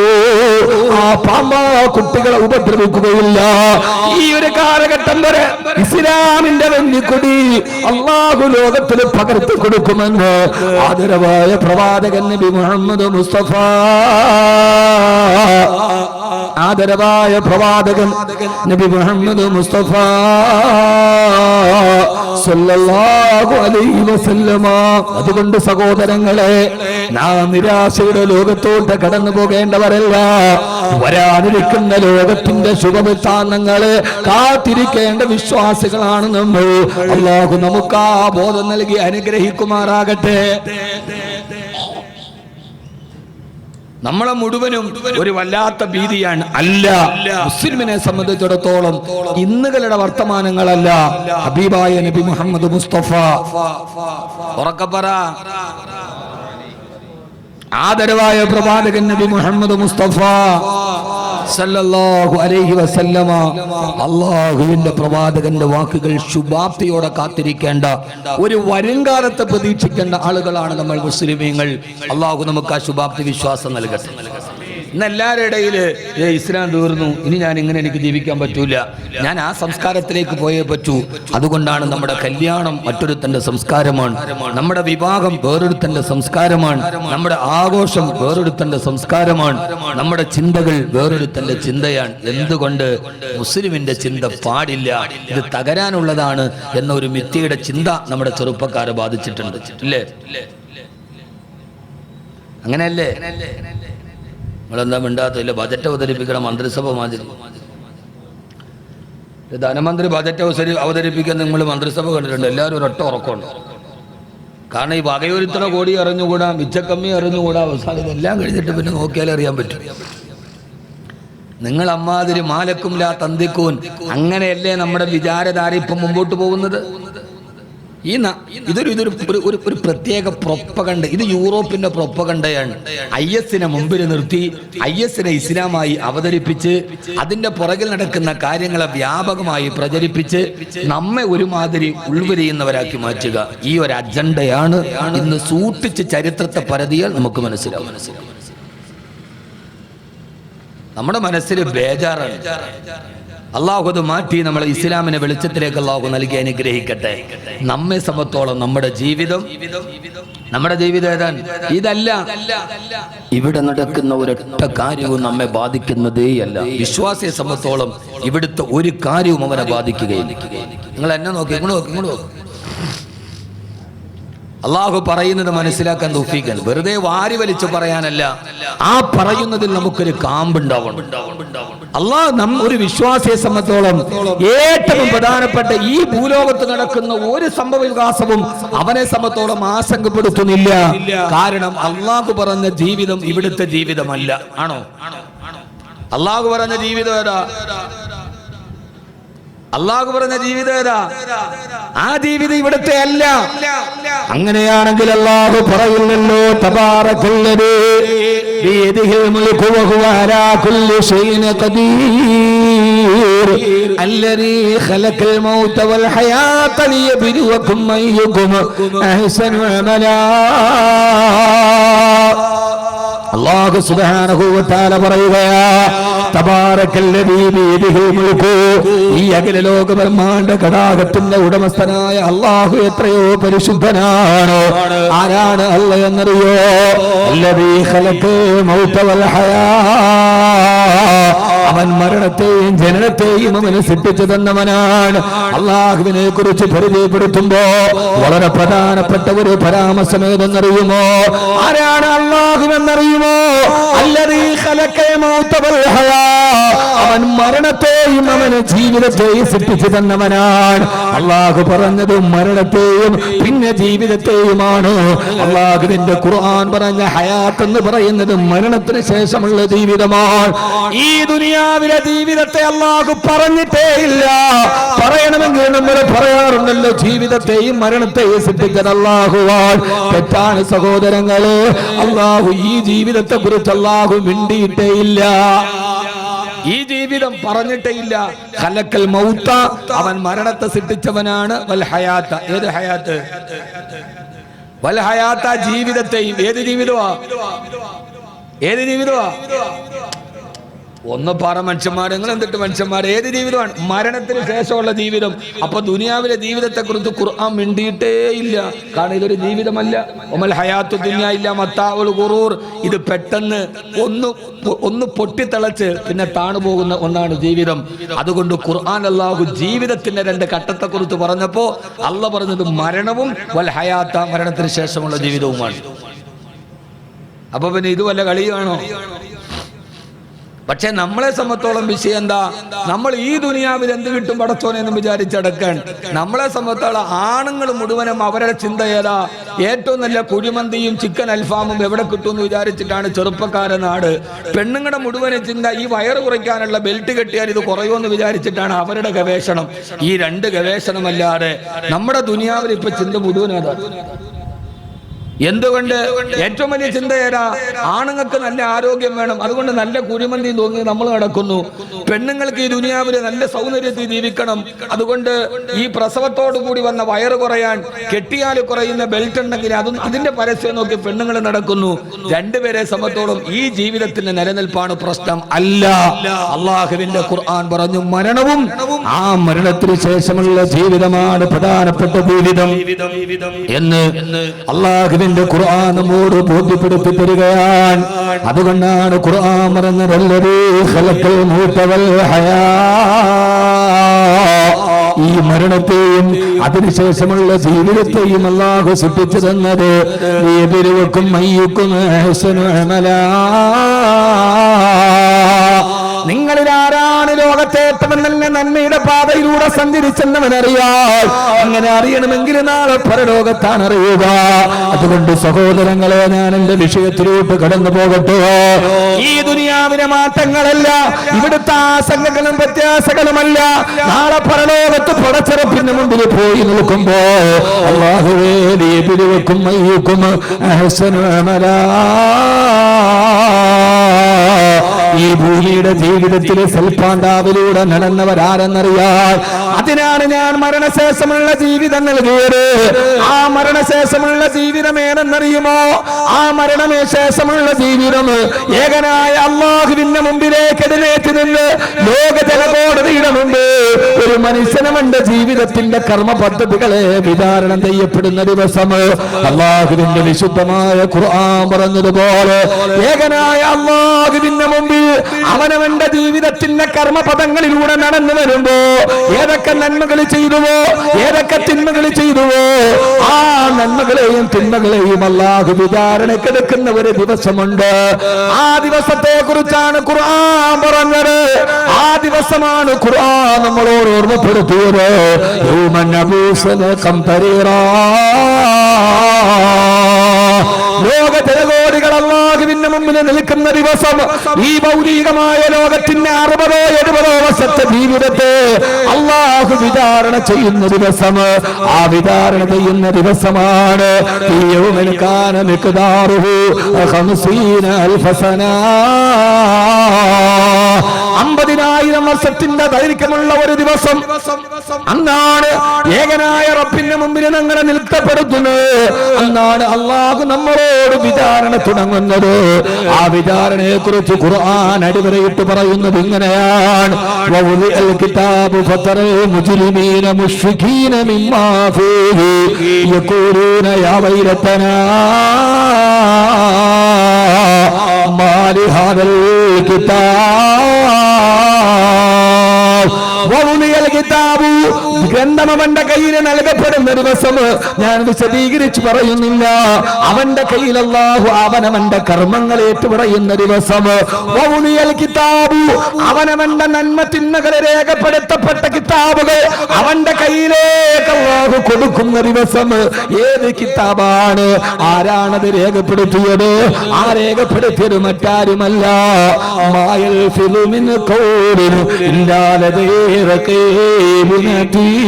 ആ പാമ്പ കുട്ടികളെ ഉപദ്രവിക്കുകയില്ല. ഈ ഒരു കാലഘട്ടം വരെ ഇസ്ലാമിന്റെ വെന്നിക്കൊടി അല്ലാഹു ലോകത്തിൽ പകർത്തി കൊടുക്കുമെന്ന് ആദരവായ പ്രവാചകൻ നബി മുഹമ്മദ് മുസ്തഫ, ആദരവായ പ്രവാചകൻ നബി മുഹമ്മദ് മുസ്തഫ സല്ലല്ലാഹു അലൈഹി വസല്ലമ. അതുകൊണ്ട് സഹോദരങ്ങളെ, നാം നിരാശയുടെ ലോകത്തോട്ട് കടന്നു പോകേണ്ടവരല്ല. വരാനിരിക്കുന്ന ലോകത്തിന്റെ ശുഭവൃത്താന്തങ്ങളെ കാത്തിരിക്കേണ്ട വിശ്വാസികളാണ് നമ്മൾ. അല്ലാഹു നമുക്ക് ആ ബോധം നൽകി അനുഗ്രഹിക്കുമാറാകട്ടെ. നമ്മളെ മുഴുവനും ഒരു വല്ലാത്ത ഭീതിയാണ്. അല്ല, മുസ്ലിമിനെ സംബന്ധിച്ചിടത്തോളം ഇന്നുകളുടെ വർത്തമാനങ്ങളല്ല, ഹബീബായ നബി മുഹമ്മദ് മുസ്തഫ ഉറക്കപ്പറ ആദരവായ പ്രവാചകൻ നബി മുഹമ്മദ് മുസ്തഫ സല്ലല്ലാഹു അലൈഹി വസല്ലമ അല്ലാഹുവിന്റെ പ്രവാചകന്റെ വാക്കുകൾ ശുഭാപ്തിയോടെ കാത്തിരിക്കേണ്ട ഒരു വരുംകാലത്തെ പ്രതീക്ഷിക്കേണ്ട ആളുകളാണ് നമ്മൾ മുസ്ലിമീങ്ങൾ. അല്ലാഹു നമുക്ക് ആ ശുഭാപ്തി വിശ്വാസം നൽകട്ടെ. ഇന്ന് എല്ലാവരുടെ ഇടയിൽ ഇസ്ലാം തീർന്നു, ഇനി ഞാൻ ഇങ്ങനെ എനിക്ക് ജീവിക്കാൻ പറ്റൂല, ഞാൻ ആ സംസ്കാരത്തിലേക്ക് പോയേ പറ്റൂ. അതുകൊണ്ടാണ് നമ്മുടെ കല്യാണം മറ്റൊരുത്തന്റെ സംസ്കാരമാണ്, നമ്മുടെ വിവാഹം വേറൊരുത്തന്റെ സംസ്കാരമാണ്, നമ്മുടെ ആഘോഷം വേറൊരുത്തന്റെ സംസ്കാരമാണ്, നമ്മുടെ ചിന്തകൾ വേറൊരുത്തന്റെ ചിന്തയാണ്. എന്തുകൊണ്ട്? മുസ്ലിമിന്റെ ചിന്ത പാടില്ല, ഇത് തകരാനുള്ളതാണ് എന്നൊരു മിഥ്യയുടെ ചിന്ത നമ്മുടെ ചെറുപ്പക്കാരെ ബാധിച്ചിട്ടുണ്ട്. ഇല്ലേ? അങ്ങനെയല്ലേ? നിങ്ങളെന്താ മിണ്ടാത്തില്ല? ബജറ്റ് അവതരിപ്പിക്കണം മന്ത്രിസഭ മാതിരി. ധനമന്ത്രി ബജറ്റ് അവതരിപ്പിക്കാൻ നിങ്ങൾ മന്ത്രിസഭ കണ്ടിട്ടുണ്ട്? എല്ലാവരും ഒരൊറ്റ ഉറക്കമുണ്ട്. കാരണം ഈ വകയൊരുത്തണ കോടി അറിഞ്ഞുകൂടാ, മിച്ചക്കമ്മി അറിഞ്ഞുകൂടാ. അവസാനം ഇതെല്ലാം കഴിഞ്ഞിട്ട് പിന്നെ നോക്കിയാലേ അറിയാൻ പറ്റും. നിങ്ങൾ അമ്മാതിരി മാലക്കും ലാ തന്തിക്കൂൻ, അങ്ങനെയല്ലേ നമ്മുടെ വിചാരധാര ഇപ്പം മുമ്പോട്ട് പോകുന്നത്? ഇതൊരു പ്രത്യേക പ്രൊപ്പഗണ്ട. ഇത് യൂറോപ്പിന്റെ പ്രൊപ്പഗണ്ടയാണ്. IS-നെ മുമ്പിൽ നിർത്തി IS-നെ ഇസ്ലാമായി അവതരിപ്പിച്ച് അതിന്റെ പുറകിൽ നടക്കുന്ന കാര്യങ്ങളെ വ്യാപകമായി പ്രചരിപ്പിച്ച് നമ്മെ ഒരുമാതിരി ഉൾവരിയുന്നവരാക്കി മാറ്റുക. ഈ ഒരു അജണ്ടയാണ് ഇന്ന് സൂക്ഷിച്ച് ചരിത്രത്തെ പരതിയാൽ നമുക്ക് മനസ്സിലാവും. നമ്മുടെ മനസ്സിൽ ബേജാറാണ്. അള്ളാഹു അത് മാറ്റി നമ്മളെ ഇസ്ലാമിനെ വെളിച്ചത്തിലേക്ക് അള്ളാഹു നൽകി അനുഗ്രഹിക്കട്ടെ. നമ്മെ സംബന്ധിച്ചോളം നമ്മുടെ ജീവിതം ഏതാണ്? ഇതല്ല. ഇവിടെ നടക്കുന്ന ഒരൊറ്റ കാര്യവും നമ്മെ ബാധിക്കുന്നതേയല്ല. വിശ്വാസിയെ സംബന്ധിച്ചോളം ഇവിടുത്തെ ഒരു കാര്യവും അവനെ ബാധിക്കുകയില്ല. നിങ്ങൾ എന്നെ നോക്കി, ഇങ്ങോട്ട് നോക്കി. അള്ളാഹു പറയുന്നത് മനസ്സിലാക്കാൻ തൗഫീഖ്. വെറുതെ വാരി വലിച്ചു പറയാനല്ല, ആ പറയുന്നതിൽ നമുക്കൊരു കാമ്പുണ്ടാവണം. അള്ളാഹ് ഒരു വിശ്വാസിയെ സംബന്ധിച്ചോളം ഏറ്റവും പ്രധാനപ്പെട്ട ഈ ഭൂലോകത്ത് നടക്കുന്ന ഒരു സംഭവ വികാസവും അവനെ സംബന്ധിച്ചോളം ആശങ്കപ്പെടുത്തുന്നില്ല. കാരണം അള്ളാഹു പറഞ്ഞ ജീവിതം ഇവിടുത്തെ ജീവിതമല്ല. ആണോ? അള്ളാഹു പറഞ്ഞ ജീവിതം ഏതാ? അള്ളാഹു പറഞ്ഞ ജീവിതം ഏതാ? ആ ജീവിതം ഇവിടുത്തെ അല്ല. അങ്ങനെയാണെങ്കിൽ അള്ളാഹു പറയുന്നല്ലോ, തബാറകല്ലദീ ബിയദിഹിൽ മുൽക്കു വഹുവ അലാ കുല്ലി ഷൈഇൻ ഖദീർ അല്ലദീ ഖലഖൽ മൗത വൽ ഹയാത ലിയബ്ലുവകും അയ്യുകും അഹ്സനു അമലാ. അല്ലാഹു സുബ്ഹാനഹു വ തആല പറയുകയാ, തബാറകല്ലദീ ബിയദിഹിൽ മുൽക്കു, ഈ അഖില ലോക ബ്രഹ്മാണ്ഡ ഘടാകത്തിന്റെ ഉടമസ്ഥനായ അല്ലാഹു എത്രയോ പരിശുദ്ധനാണ്. ആരാണ് അല്ലാഹ് എന്നറിയോ? അല്ലദീ ഖലഖൽ മൗത വൽ ഹയാ, അവൻ മരണത്തെയും ജനനത്തെയും അവന് സൃഷ്ടിച്ചു തന്നവനാണ്. അള്ളാഹുവിനെ കുറിച്ച് പരിചയപ്പെടുത്തുമ്പോ വളരെ പ്രധാനപ്പെട്ട ഒരു പരാമർശം ഏതെന്നറിയുമോ? ആരാണ് അള്ളാഹു എന്നറിയുമോ? അല്ലദീ ഖലഖൽ മൗത വൽ ഹയാ, അവൻ മരണത്തെയും അവന് ജീവിതത്തെയും സൃഷ്ടിച്ചു തന്നവനാണ്. അള്ളാഹു പറഞ്ഞത് മരണത്തെയും പിന്നെ ജീവിതത്തെയുമാണ്. അള്ളാഹുവിന്റെ ഖുർആൻ പറഞ്ഞ ഹയാത്ത് എന്ന് പറയുന്നത് മരണത്തിന് ശേഷമുള്ള ജീവിതമാണ്. ഈ ദുനിയാവിലെ ജീവിതത്തെ അള്ളാഹു പറഞ്ഞിട്ടേ ഇല്ല. പറയണമെങ്കിൽ നമ്മൾ പറയാറുണ്ടല്ലോ, ജീവിതത്തെയും മരണത്തെയും സൃഷ്ടിച്ചത് അള്ളാഹുവാണ്. തെറ്റാണ് സഹോദരങ്ങളെ. അള്ളാഹു ഈ ജീവിതത്തെ കുറിച്ച് അള്ളാഹു മിണ്ടിയിട്ടേ ഇല്ല. ഈ ജീവിതം പറഞ്ഞിട്ടേ ഇല്ല. ഖലഖൽ മൗത, അവൻ മരണത്തെ സൃഷ്ടിച്ചവനാണ്. വൽ ഹയാത്ത, ഏത് ഹയാത്ത്? വൽ ഹയാത്ത, ജീവിതത്തെയും. ഏത് ജീവിതമാ? ഒന്ന് പറ മനുഷ്യന്മാർ, നിങ്ങൾ എന്തിട്ട് മനുഷ്യന്മാർ? ഏത് ജീവിതമാണ്? മരണത്തിന് ശേഷമുള്ള ജീവിതം. അപ്പൊ ദുനിയാവിലെ ജീവിതത്തെ കുറിച്ച് ഖുർആൻ മിണ്ടിയിട്ടേ ഇല്ല. കാരണം ഇതൊരു ജീവിതമല്ല. ഒമൽ ഹയാത്തു ദുനിയ ഇല്ല മത്താഉൽ ഖുറൂർ. ഇത് പെട്ടെന്ന് ഒന്ന് പൊട്ടിത്തിളച്ച് പിന്നെ താണുപോകുന്ന ഒന്നാണ് ജീവിതം. അതുകൊണ്ട് ഖുർആൻ അല്ലാഹു ജീവിതത്തിന്റെ രണ്ട് ഘട്ടത്തെ കുറിച്ച് പറഞ്ഞപ്പോ അല്ലാഹ് പറഞ്ഞത് മരണവും വൽ ഹയാത്ത, മരണത്തിന് ശേഷമുള്ള ജീവിതവുമാണ്. അപ്പൊ പിന്നെ ഇത് വല്ല കളിയാണോ? പക്ഷെ നമ്മളെ സംബന്ധിച്ചോളം വിഷയം എന്താ? നമ്മൾ ഈ ദുനിയാവിൽ എന്ത് കിട്ടും പടച്ചോനെ എന്ന് വിചാരിച്ചടക്കാൻ. നമ്മളെ സംബന്ധിച്ചോളം ആണുങ്ങൾ മുഴുവനും അവരുടെ ചിന്ത ഏതാ? ഏറ്റവും നല്ല കുഴിമന്തിയും ചിക്കൻ അൽഫാമും എവിടെ കിട്ടുമെന്ന് വിചാരിച്ചിട്ടാണ് ചെറുപ്പക്കാരെ നാട്. പെണ്ണുങ്ങളുടെ മുഴുവനും ചിന്ത ഈ വയറ് കുറയ്ക്കാനുള്ള ബെൽറ്റ് കെട്ടിയാൽ ഇത് കുറയുമെന്ന് വിചാരിച്ചിട്ടാണ് അവരുടെ ഗവേഷണം. ഈ രണ്ട് ഗവേഷണമല്ലാതെ നമ്മുടെ ദുനിയാവിൽ ഇപ്പൊ ചിന്ത മുഴുവൻ ഏതാ? എന്തുകൊണ്ട്? ഏറ്റവും വലിയ ചിന്ത ഏതാ? ആണുങ്ങൾക്ക് നല്ല ആരോഗ്യം വേണം, അതുകൊണ്ട് നല്ല കുഴിമന്തി തോന്നി നമ്മൾ നടക്കുന്നു. പെണ്ണുങ്ങൾക്ക് ഈ ദുനിയാവില് നല്ല സൗന്ദര്യത്തിൽ ജീവിക്കണം, അതുകൊണ്ട് ഈ പ്രസവത്തോടു കൂടി വന്ന വയറ് കുറയാൻ കെട്ടിയാൽ കുറയുന്ന ബെൽറ്റ് ഉണ്ടെങ്കിൽ അതിന്റെ പരസ്യം നോക്കി പെണ്ണുങ്ങൾ നടക്കുന്നു. രണ്ടുപേരെ സമത്തോളം ഈ ജീവിതത്തിന്റെ നിലനിൽപ്പാണ് പ്രശ്നം അല്ല. അള്ളാഹുവിന്റെ ഖുർആൻ പറഞ്ഞു, മരണവും ആ മരണത്തിന് ശേഷമുള്ള ജീവിതമാണ് പ്രധാനപ്പെട്ട ജീവിതം എന്ന് അള്ളാഹുവിന്റെ ഖുർആൻ നമ്മോട് ബോധ്യപ്പെടുത്തി തരികയാണ്. അതുകൊണ്ടാണ് ഖുർആൻ പറഞ്ഞത്, ഈ മരണത്തെയും അതിനുശേഷമുള്ള ജീവിതത്തെയും അല്ലാഹു സൃഷ്ടിച്ചു തന്നത് ലിയബ്ലുവക്കും അയ്യുക്കും അഹ്സനു അമലാ. നിങ്ങളിൽ ആരാണ് ലോകത്തെ ഏറ്റവും നല്ല നന്മയുടെ പാതയിലൂടെ സഞ്ചരിച്ചെന്നവനറിയാൽ. അങ്ങനെ അറിയണമെങ്കിൽ നാളെ പരലോകത്താണ് അറിയുക. അതുകൊണ്ട് സഹോദരങ്ങളെ, ഞാൻ എന്റെ വിഷയത്തിലോട്ട് കടന്നു പോകട്ടെ. ഈ ദുനിയാവിലെ മാറ്റങ്ങളല്ല, ഇവിടുത്തെ ആശങ്കകളും വ്യത്യാസങ്ങളുമല്ല. നാളെ പരലോകത്ത് പടച്ചിറപ്പിന് മുമ്പിൽ പോയി നിൽക്കുമ്പോ അല്ലാഹുവേ ലിയബ്ലുവക്കും അയ്യുക്കും അഹ്സനു അമലാ. ഈ ഭൂമിയുടെ ജീവിതത്തിലെ സൽപ്പാണ്ടാവിലൂടെ നടന്നവരാരെന്നറിയാൻ. അതിനാണ് ഞാൻ മരണശേഷമുള്ള ജീവിതം നൽകിയത്. ആ മരണശേഷമുള്ള ജീവിതം ഏതെന്നറിയുമോ? ആ മരണശേഷമുള്ള ജീവിതം ഏകനായ അല്ലാഹുവിന്റെ മുമ്പിലേക്ക് എതിരേറ്റ് നിന്ന് ലോക ജനകോടതിയുടെ മുമ്പ് ഒരു മനുഷ്യനവന്റെ ജീവിതത്തിന്റെ കർമ്മ പദ്ധതികളെ വിചാരണ ചെയ്യപ്പെടുന്ന ദിവസം. അല്ലാഹുവിന്റെ വിശുദ്ധമായ ഖുർആൻ പറഞ്ഞതുപോലെ ഏകനായ അല്ലാഹുവിന്റെ മുമ്പിൽ അവനവന്റെ ജീവിതത്തിന്റെ കർമ്മപദങ്ങളിലൂടെ നടന്നു വരുമ്പോ ഏതൊക്കെ നന്മകൾ ചെയ്തുവോ, ഏതൊക്കെ തിന്മകൾ ചെയ്തുവോ, ആ നന്മകളെയും തിന്മകളെയും അല്ലാഹു വിചാരണക്കെടുക്കുന്ന ഒരു ദിവസമുണ്ട്. ആ ദിവസത്തെ കുറിച്ചാണ് ഖുർആൻ പറഞ്ഞത്. ആ ദിവസമാണ് ഖുർആൻ നമ്മളോട് ഓർമ്മപ്പെടുത്തിയത്. ലോക ജനകോടികൾ അല്ലാഹുവിന്റെ മുമ്പിൽ നിൽക്കുന്ന ദിവസം. ഈ ഭൗതികമായ ലോകത്തിന്റെ 60-70 വർഷത്തെ ജീവിതത്തെ അല്ലാഹു വിചാരണ ചെയ്യുന്ന ദിവസം. ആ വിചാരണ ചെയ്യുന്ന ദിവസമാണ് 50,000 വർഷത്തിന്റെ ദൈർഘ്യമുള്ള ഒരു ദിവസം. അന്നാണ് ഏകനായ റബ്ബിന്റെ മുമ്പിൽ ഞങ്ങളെ നിൽക്കപ്പെടുന്നത്. അന്നാണ് അല്ലാഹു നമ്മളോട് വിചാരണ തുടങ്ങുന്നത്. ആ വിചാരണയെ കുറിച്ച് ഖുർആൻ അടിവരയിട്ട് പറയുന്നത് ഇങ്ങനെയാണ്: വൗദിഅൽ കിതാബു ഫതറൽ മുജ്രിമീന മുശ്രികീന മിമ്മാ ഫീഹി യഖൂലൂന യാ വൈലതനാ മാ ലിഹാദൽ കിതാബ്. ഗ്രന്ഥം അവന്റെ കയ്യിൽ നൽകപ്പെടുന്ന ദിവസം. ഞാൻ വിശദീകരിച്ച് പറയുന്നില്ല. അവന്റെ കയ്യിൽ അല്ലാഹു അവനവന്റെ കർമ്മങ്ങൾ ഏറ്റുപറയുന്ന ദിവസം. കിതാബ്, അവനവന്റെ നന്മ തിന്മകളെ രേഖപ്പെടുത്തപ്പെട്ട കിതാബുകൾ അവന്റെ കയ്യിലേക്ക് അല്ലാഹു കൊടുക്കുന്ന ദിവസം. ഏത് കിതാബാണ്? ആരാണത് രേഖപ്പെടുത്തിയത്? ആ രേഖപ്പെടുത്തിയത് മറ്റാരുമല്ല, മായൽ ഫിലുമിൻ ഖൗലിൻ ഇല്ലാ ലദൈഹി റഖീബുൻ അതീദ്.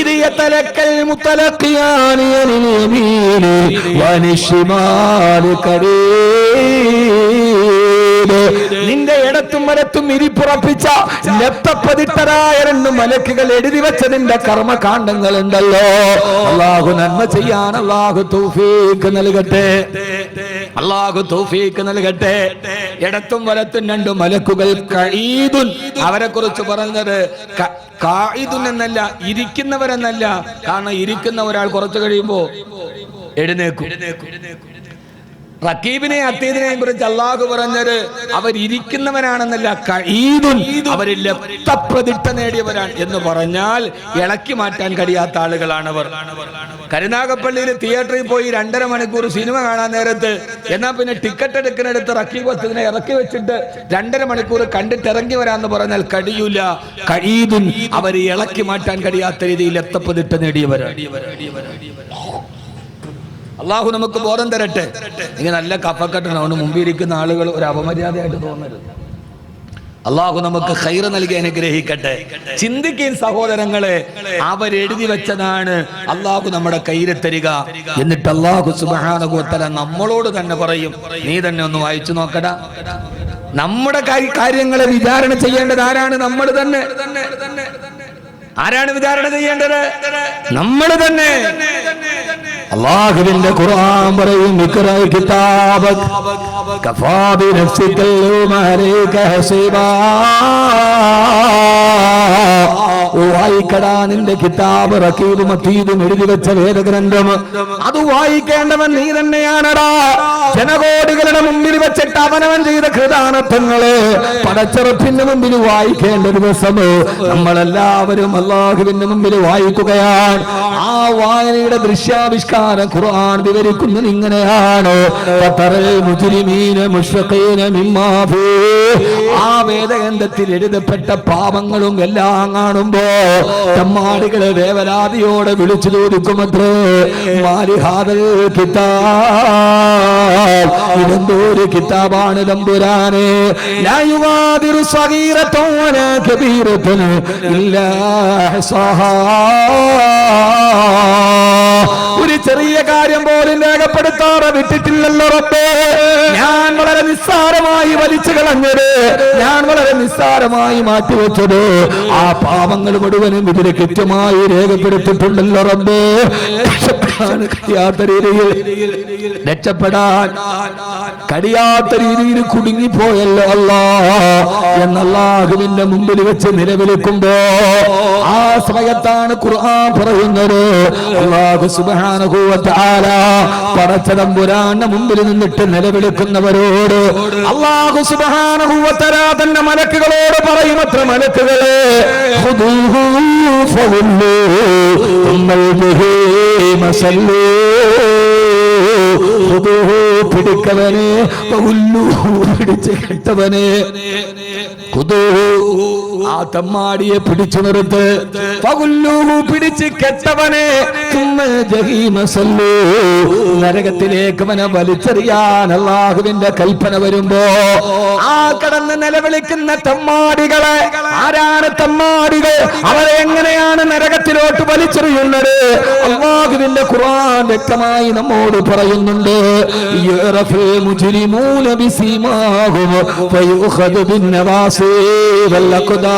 ഇത് യതലക്കൽ മുതലഖിയാനി അനിൽ യമീനി വനിശ്ശിമാലി ഖരീബ്. നിന്റെ ഇടത്തും വലത്തും ഇരിപ്പുറപ്പിച്ച ലപ്തപ്പതിട്ടരായ 2 മലക്കുകൾ എഴുതി വെച്ചതിന്റെ കർമ്മകാണ്ഡങ്ങൾ ഉണ്ടല്ലോ. അല്ലാഹു നന്മ ചെയ്യാൻ അല്ലാഹു തൗഫീഖ് നൽകട്ടെ. അല്ലാഹു തൗഫീഖ് നൽകട്ടെ. ഇടത്തും വലത്തും 2 മലക്കുകൾ ഖഈദുൻ. അവരെ കുറിച്ച് പറഞ്ഞത് ഖാഇദുൻ എന്നല്ല, ഇരിക്കുന്നവരെന്നല്ല. കാരണം ഇരിക്കുന്ന ഒരാൾ കുറച്ചു കഴിയുമ്പോ എഴുന്നേക്കും. റക്കീബിനെയും അത്തീദിനെയും കുറിച്ച് അല്ലാഹു പറഞ്ഞത് അവരിയ്ക്കുന്നവരാണെന്നല്ല, ഖഈദുൻ, അവര് ലപ്തപ്രതിഷ്ഠ നേടിയവരാണ് എന്ന് പറഞ്ഞാൽ ഇളക്കി മാറ്റാൻ കഴിയാത്ത ആളുകളാണവർ. കരുനാഗപ്പള്ളിയിൽ തിയേറ്ററിൽ പോയി 2.5 മണിക്കൂർ സിനിമ കാണാൻ നേരത്ത് എന്നാ പിന്നെ ടിക്കറ്റ് എടുക്കുന്നിടത്ത് റക്കീബ് അത്തീദിനെ ഇറക്കി വെച്ചിട്ട് 2.5 മണിക്കൂർ കണ്ടിട്ട് ഇറങ്ങി വരാന്ന് പറഞ്ഞാൽ കഴിയൂല. ഖഈദുൻ, അവര് ഇളക്കി മാറ്റാൻ കഴിയാത്ത രീതിയിൽ ലപ്തപ്രതിഷ്ഠ നേടിയവരാണ്. അള്ളാഹു നമുക്ക് ബോധം തരട്ടെ. ഇങ്ങനെ നല്ല കഫക്കെട്ടാണ്. മുമ്പിരിക്കുന്ന ആളുകൾ ഒരു അപമര്യാദയായിട്ട് തോന്നരുത്. അള്ളാഹു നമുക്ക് ഖൈർ നൽകി അനുഗ്രഹിക്കട്ടെ. ചിന്തിക്കുകയും സഹോദരങ്ങളെ, അവരെഴുതി വെച്ചതാണ് അള്ളാഹു നമ്മുടെ കയ്യിൽ തരിക. എന്നിട്ട് അള്ളാഹു സുബ്ഹാനഹു വ തആല നമ്മളോട് തന്നെ പറയും, നീ തന്നെ ഒന്ന് വായിച്ചു നോക്കടാ. നമ്മുടെ കാര്യങ്ങളെ വിചാരണ ചെയ്യേണ്ടത് ആരാണ്? നമ്മൾ തന്നെ. ആരാണ് വിചാരണ ചെയ്യേണ്ടത്? നമ്മൾ തന്നെ. അല്ലാഹുവിന്റെ ഖുർആൻ പറയും, ഇഖ്റാ കിതാബക കഫാ ബിനഫ്സിക അലൈക ഹസീബാ. വായിക്കടാ നിന്റെ കിതാബ്, റഖീബും അതീദും എഴുതി വെച്ച വേദഗ്രന്ഥം, അത് വായിക്കേണ്ടവൻ നീ തന്നെയാണടാ. ജനകോടികളുടെ മുമ്പിൽ വെച്ചിട്ട് അവനവൻ ചെയ്ത കൃതാനത്വങ്ങളെ പടച്ചറപ്പിന്റെ മുമ്പിൽ വായിക്കേണ്ട ദിവസം നമ്മളെല്ലാവരും അല്ലാഹുവിന്റെ മുമ്പിൽ വായിക്കുകയാണ്. ആ വായനയുടെ ദൃശ്യാവിഷ്കാരം ഖുർആൻ വിവരിക്കുന്നത് ഇങ്ങനെയാണ്. ആ വേദഗ്രന്ഥത്തിൽ എഴുതപ്പെട്ട പാപങ്ങളും എല്ലാം കാണുമ്പോ തമ്മാടികളെ വേവലാതിയോടെ വിളിച്ചു ചോദിക്കുമത്രേ, മാലിഹാദൽ കിതാബ്, ഇതെന്തോരു കിതാബാണ് തമ്പുരാനെ. ലാ യുഗാദിറു സഗീറതൻ വലാ കബീറതൻ ഇല്ലാ ഹസാഹാ. ഒരു ചെറിയ കാര്യം പോലും രേഖപ്പെടുത്താതെ വിട്ടിട്ടില്ലല്ലോ റബ്ബേ. ഞാൻ വളരെ നിസ്സാരമായി വലിച്ചു കളഞ്ഞത്, ഞാൻ വളരെ നിസ്സാരമായി മാറ്റിവെച്ചത്, ആ പാപങ്ങൾ മുഴുവനും ഇതിന് കൃത്യമായി രേഖപ്പെടുത്തിയിട്ടുണ്ടല്ലോ റബ്ബേ. രക്ഷപ്പെടാൻ കഴിയാത്ത രീതിയിൽ കുടുങ്ങിപ്പോയല്ലോ അല്ലാ എന്നല്ലാഹുവിന്റെ മുമ്പിൽ വെച്ച് നിലവിളിക്കുമ്പോ ആ സമയത്താണ് ഖുർആൻ പറയുന്നത്, അല്ലാഹു സുബ്ഹാനഹു വ തആല പടച്ചതമ്പുരാന്റെ മുമ്പിൽ നിന്നിട്ട് നിലവിളിക്കുന്നവരോട് അല്ലാഹു സുബ്ഹാനഹു വ തആല തന്റെ മലക്കുകളോട് പറയും, അത്ര മലക്കുകളെ, ഖുദൂഹു ഫഗുല്ലൂ ഉമ്മൽ ജഹീമ സല്ലൂ. പിടിക്കവനെ, പിടിച്ച് കെട്ടവനെ, ആ തമ്മാടിയെ പിടിച്ചു നിർത്ത്, പിടിച്ച് കെട്ടവനെ, നരകത്തിലേക്ക് അവനെ വലിച്ചെറിയാൻ അല്ലാഹുവിന്റെ കൽപ്പന വരുമ്പോ ആ കടന്ന് നിലവിളിക്കുന്ന തമ്മാടികളെ, ആരാണ് തമ്മാടികൾ, അവരെ എങ്ങനെയാണ് നരകത്തിലോട്ട് വലിച്ചെറിയുന്നത്? അല്ലാഹുവിന്റെ ഖുർആൻ വ്യക്തമായി നമ്മോട് പറയുന്നുണ്ട്, യറഫുൽ മുജ്രിമൂന ബിസിമാഹും ഫയുഖദു ബിന്നവാസി വൽ അഖ്ദാം.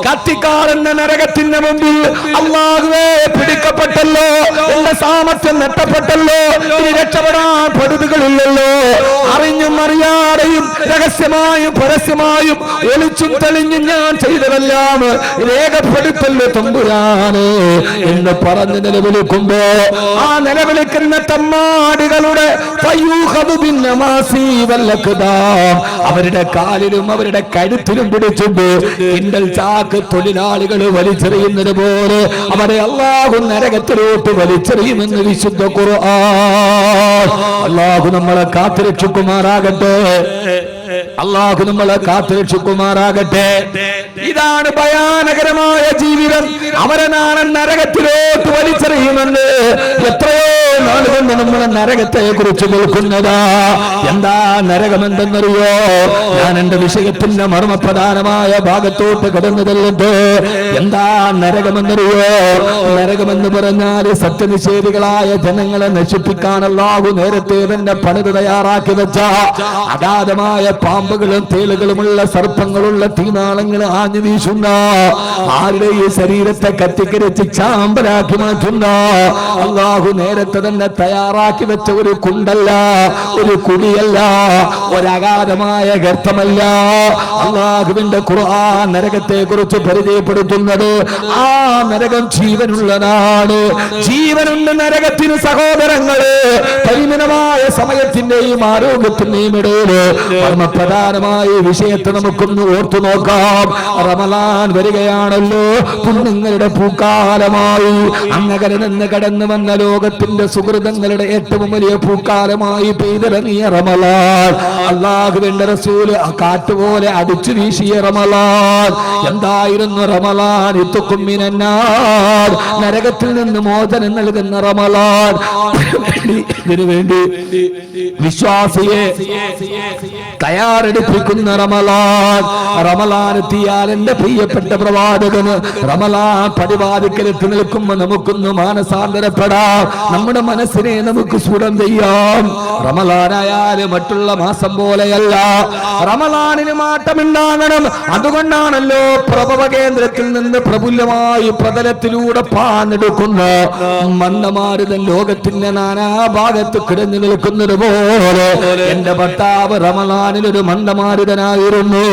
കത്തിക്കാളുന്ന നരകത്തിന്റെ മുമ്പിൽ അല്ലാഹുവേ പിടിക്കപ്പെട്ടല്ലോ, എന്റെ സാമർത്ഥ്യം നഷ്ടപ്പെട്ടല്ലോ, ഇനി രക്ഷപ്പെടാൻ പടുതുകളില്ലല്ലോ. അറിഞ്ഞും അറിയാതെയും രഹസ്യമായും പരസ്യമായും ഒളിച്ചും തെളിഞ്ഞും ഞാൻ ചെയ്തതെല്ലാം രേഖപ്പെടുത്തല്ലോ തമ്പുരാനെ എന്ന് പറഞ്ഞ് നിലവിളിക്കുമ്പോ ആ നിലവിളിക്കുന്ന തമ്മാടികളുടെ അവരുടെ കാലിലും അവരുടെ കഴുത്തിലും പിടിച്ചുണ്ട് കിണ്ടൽ ചാക്ക് തൊഴിലാളികൾ വലിച്ചെറിയുന്നത് പോലെ അവരെ അല്ലാഹു നരകത്തിലോട്ട് വലിച്ചെറിയുമെന്ന് വിശുദ്ധ ഖുർആൻ. അല്ലാഹു നമ്മളെ കാത്തുരക്ഷിക്കുമാറാകട്ടെ, അല്ലാഹു നമ്മളെ കാത്തുരക്ഷിക്കുമാറാകട്ടെ. ഇതാണ് ഭയാനകരമായ ജീവിതം. അവരെ നാളെ നരകത്തിലോട്ട് വലിച്ചെറിയുമെന്ന് എത്രയോ നാളുകൊണ്ട് നമ്മളെ നരകത്തെ കുറിച്ച് കേൾക്കുന്നതാ. എന്താ നരകമെന്തെന്നറിയോ? ഞാൻ എന്റെ വിഷയത്തിന്റെ മർമ്മപ്രധാനമായ ഭാഗത്തോട്ട് കടന്നു തള്ളിട്ട് എന്താ നരകമെന്നറിയോ? നരകമെന്ന് പറഞ്ഞാൽ സത്യനിഷേധികളായ ജനങ്ങളെ നശിപ്പിക്കാൻ അല്ലാഹു നേരത്തെ തന്നെ പണിത് തയ്യാറാക്കി വെച്ച അഗാധമായ പാമ്പുകളും തേളുകളുമുള്ള സർപ്പങ്ങളുള്ള തീനാളങ്ങൾ ആഞ്ഞു വീശുന്ന, ആരുടെ ഈ ശരീരത്തെ കത്തിക്കരിച്ച് ചാമ്പലാക്കി മാറ്റുന്ന അല്ലാഹു നേരത്തെ തന്നെ തയ്യാറാക്കി വെച്ച ഒരു കുണ്ടല്ല, ഒരു കുടിയല്ല, ഒരഗാധമായ ഗർത്തമല്ല. അല്ലാഹുവിന്റെ ഖുർആൻ നരകത്തെ കുറിച്ച് പരിചയപ്പെടുത്തുന്നത് ആ നരകം ജീവനുള്ളതാണ്. ജീവനുണ്ട് നരകത്തിന് സഹോദരങ്ങള്. പരിമിതമായ സമയത്തിന്റെയും ആരോഗ്യത്തിന്റെയും ഇടയിൽ പ്രധാനമായ വിഷയത്തെ നമുക്കൊന്ന് ഓർത്തു നോക്കാം. റമളാൻ വരികയാണല്ലോ. പുണ്യങ്ങൾ അനുഗ്രഹങ്ങളുടെ പൂക്കാലമായി അങ്ങകലെ നിന്ന് കടന്നു വന്ന ലോകത്തിന്റെ സുഹൃതങ്ങളുടെ ഏറ്റവും വലിയ പൂക്കാലമായി പെയ്തിറങ്ങിയ റമളാൻ, അല്ലാഹുവിന്റെ റസൂൽ കാറ്റുപോലെ അടിച്ചു വീശിയ റമളാൻ. എന്തായിരുന്നു റമളാൻ? ഇത്തുക്കും മിനന്നാർ, നരകത്തിൽ നിന്ന് മോചനം നൽകുന്ന റമളാൻ. ഇതിനു വേണ്ടി വിശ്വാസിയെ തയ്യാറെടുപ്പിക്കുന്ന റമളാൻ. റമളാൻ എത്തിയാൽ എന്റെ പ്രിയപ്പെട്ട പ്രവാചകന് റമളാൻ പടിവാതിക്കലെത്തി നിൽക്കുമ്പോൾ നമുക്കൊന്ന് മാനസാന്തരപ്പെടാം, നമ്മുടെ മനസ്സിനെ നമുക്ക് സ്ഫുടം ചെയ്യാം. റമളാനായാലും മറ്റുള്ള മാസം പോലെയല്ല, റമളാനിന് മാറ്റമുണ്ടാകണം. അതുകൊണ്ടാണല്ലോ പ്രഭവ കേന്ദ്രത്തിൽ നിന്ന് പ്രഫുല്ലമായി പ്രതലത്തിലൂടെ പാഞ്ഞെടുക്കുന്ന മന്ദമാരുതൻ ലോകത്തിന്റെ നാനാഭാഗത്ത് കിടന്നു നിൽക്കുന്നത് പോലെ എന്റെ ഭർത്താവ് റമളാനിൽ ഒരു മന്ദമാരുതനായിരുന്നു.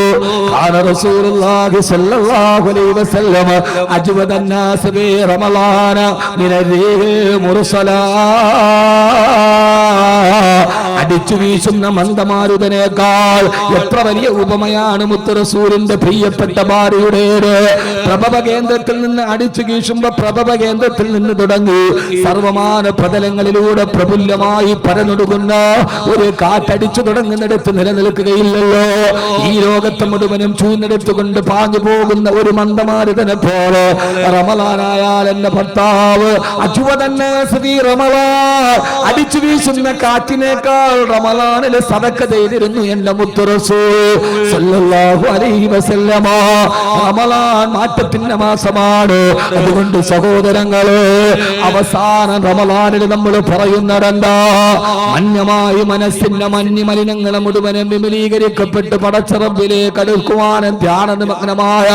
റസൂലുള്ളാഹി സ്വല്ലല്ലാഹു അലൈഹി വസല്ലം അജ്വദൻ നാസ് ബി റമളാന മിനർ മുർസലാ, അടിച്ചു വീശുന്ന മന്ദമാരുതനേക്കാൾ എത്ര വലിയ ഉപമയാണ് മുത്ത് റസൂലിന്റെ പ്രിയപ്പെട്ട ഭാര്യയുടേത്. പ്രഭവ കേന്ദ്രത്തിൽ നിന്ന് അടിച്ചു വീശുമ്പോ പ്രഭവ കേന്ദ്രത്തിൽ നിന്ന് തുടങ്ങി സർവമാന പ്രതലങ്ങളിലൂടെ പ്രഫുല്ലമായി പരന്നൊടുകുന്ന ഒരു കാറ്റടിച്ചു തുടങ്ങുന്നിടത്ത് നിലനിൽക്കുകയില്ലല്ലോ. ഈ ലോകത്തെ മുഴുവനും ചൂന്നെടുത്തുകൊണ്ട് പാഞ്ഞു പോകുന്ന ഒരു മന്ദമാരുതനെ പോലെ റമളാനായാൽ എന്റെ ഭർത്താവ് അടിച്ചു വീശുന്ന കാറ്റിനേക്കാൾ റമളാനിൽ സദഖ ചെയ്തിരുന്നു എന്റെ മുത്ത് റസൂൽ സല്ലല്ലാഹു അലൈഹി വസല്ലമ. റമളാൻ മാറ്റത്തിന്റെ മാസമാണ്. അതുകൊണ്ട് സഹോദരങ്ങളെ, അവസാനം റമളാനിൽ നമ്മൾ പറയുന്നതെന്താ? മന്യമായി മനസ്സിന്റെ മലിനങ്ങളെ മുഴുവനും വിമലീകരിക്കപ്പെട്ട് പടച്ച റബ്ബിലേക്ക് അടുക്കുവാനും ധ്യാന നിമഗ്നമായ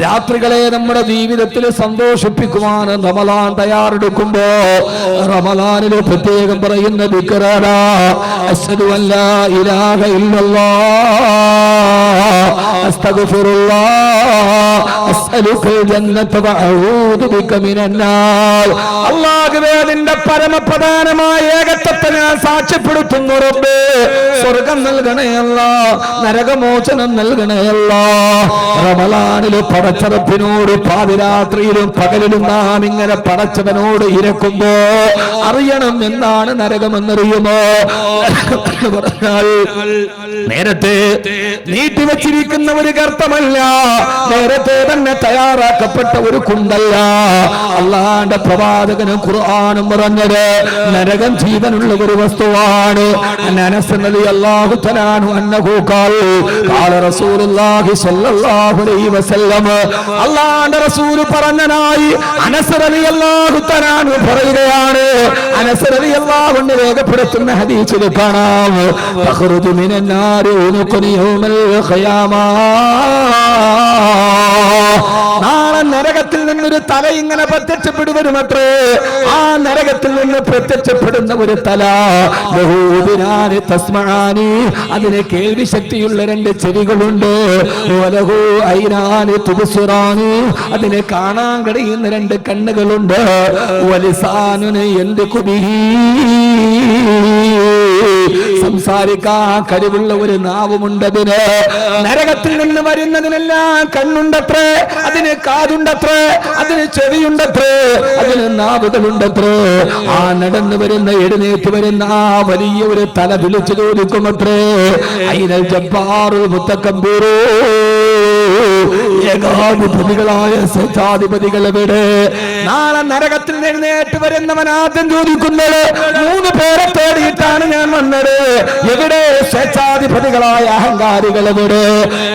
രാത്രികളെ നമ്മുടെ ജീവിതത്തിൽ സന്തോഷിപ്പിക്കുവാനും റമളാൻ തയ്യാറെടുക്കുമ്പോ റമളാനിൽ പ്രത്യേകം പറയുന്ന ദിക്റാണ് അശ്ഹദു അല്ലാ ഇലാഹ ഇല്ലല്ലാഹ് അസ്തഗ്ഫിറുല്ലാഹ് അസ്അലുകൽ ജന്നത വഅഊദു ബിക മിനന്നാർ. അല്ലാഹുവേ, നിന്റെ പരമപ്രധാനമായ ഏകത്വത്തെ ഞാൻ സാക്ഷ്യപ്പെടുത്തുന്നു റബ്ബേ. സ്വർഗം നൽകണേ അല്ലാഹ്, നരകമോചനം നൽകണേ അല്ലാഹ്. റമളാനിൽ പടച്ചറപ്പിനോട് പാതിരാത്രിയിലും പകലിലും നാം ഇങ്ങനെ പടച്ചവനോട് ഇരക്കുമ്പോ അറിയണം എന്താണ് നരകമെന്നറിയുമോ? പറഞ്ഞാൽ നേരത്തെ നീട്ടിവച്ചിരിക്കുന്ന ഒരു ഗർത്തമല്ല, നേരത്തെ തന്നെ തയ്യാറാക്കപ്പെട്ട ഒരു കുണ്ടല്ല. അള്ളാന്റെ പ്രവാചകനും ഖുർആനും പറഞ്ഞത് നരകം ജീവനുള്ള ഒരു വസ്തുവാണ്. അനസ് റളിയല്ലാഹു തആല അൻഹു ഖാല റസൂലുള്ളാഹി സ്വല്ലല്ലാഹു അലൈഹി വസല്ലം, അള്ളാന്റെ റസൂൽ പറഞ്ഞനായി അനസ് റളിയല്ലാഹു തആല പറയുകയാണ്. അനസ് റളിയല്ലാഹു അൻഹു രേഖപ്പെടുത്തുന്ന ഹദീസിൽ കാണാം, തഖറുജു മിനന്നാരി ഉനുഖുനി യൗമൽ ഖിയാമ. നാളെ നരകത്തിൽ നിന്നൊരു തല ഇങ്ങനെ പ്രത്യക്ഷപ്പെടുവരുമത്രേ. ആ നരകത്തിൽ നിന്ന് പ്രത്യക്ഷപ്പെടുന്ന ഒരു തല, ബഹൂദിനാനി തസ്മആനി, അതിന് കേൾവി ശക്തിയുള്ള രണ്ട് ചെവികളുണ്ട്. വലഹു ഐനാനി തുബ്സിറാനി, അതിനെ കാണാൻ കഴിയുന്ന രണ്ട് കണ്ണുകളുണ്ട്. വലിസാനുനി യൻദിഖു ബിഹി, സംസാരിക്കാൻ കഴിവുള്ള ഒരു നാവുമുണ്ടതിന്. നരകത്തിൽ നിന്ന് വരുന്നതിനെല്ലാം കണ്ണുണ്ടത്രേ, അതിന് കാതുണ്ടത്രേ, അതിന് ചെവിയുണ്ടത്രേ, അതിന് നാവുകളുണ്ടത്രേ. ആ നടന്നു വരുന്ന എഴുന്നേറ്റ് വരുന്ന ആ വലിയ ഒരു തല വിളിച്ചു ചോദിക്കുമത്രേ, അയ്നൽ ജബ്ബാറുൽ മുത്തകബ്ബിറൂ, ഏകാധിപതികളായ സ്വേച്ഛാധിപതികൾ എവിടെ? നാളെ നരകത്തിൽ എഴുന്നേറ്റ് വരുന്നവൻ ആദ്യം ചോദിക്കുന്നത്, മൂന്ന് പേരെ തേടിയിട്ടാണ് ഞാൻ വന്നത്. എവിടെ സ്വേച്ഛാധിപതികളായ അഹങ്കാരികൾ എവിടെ?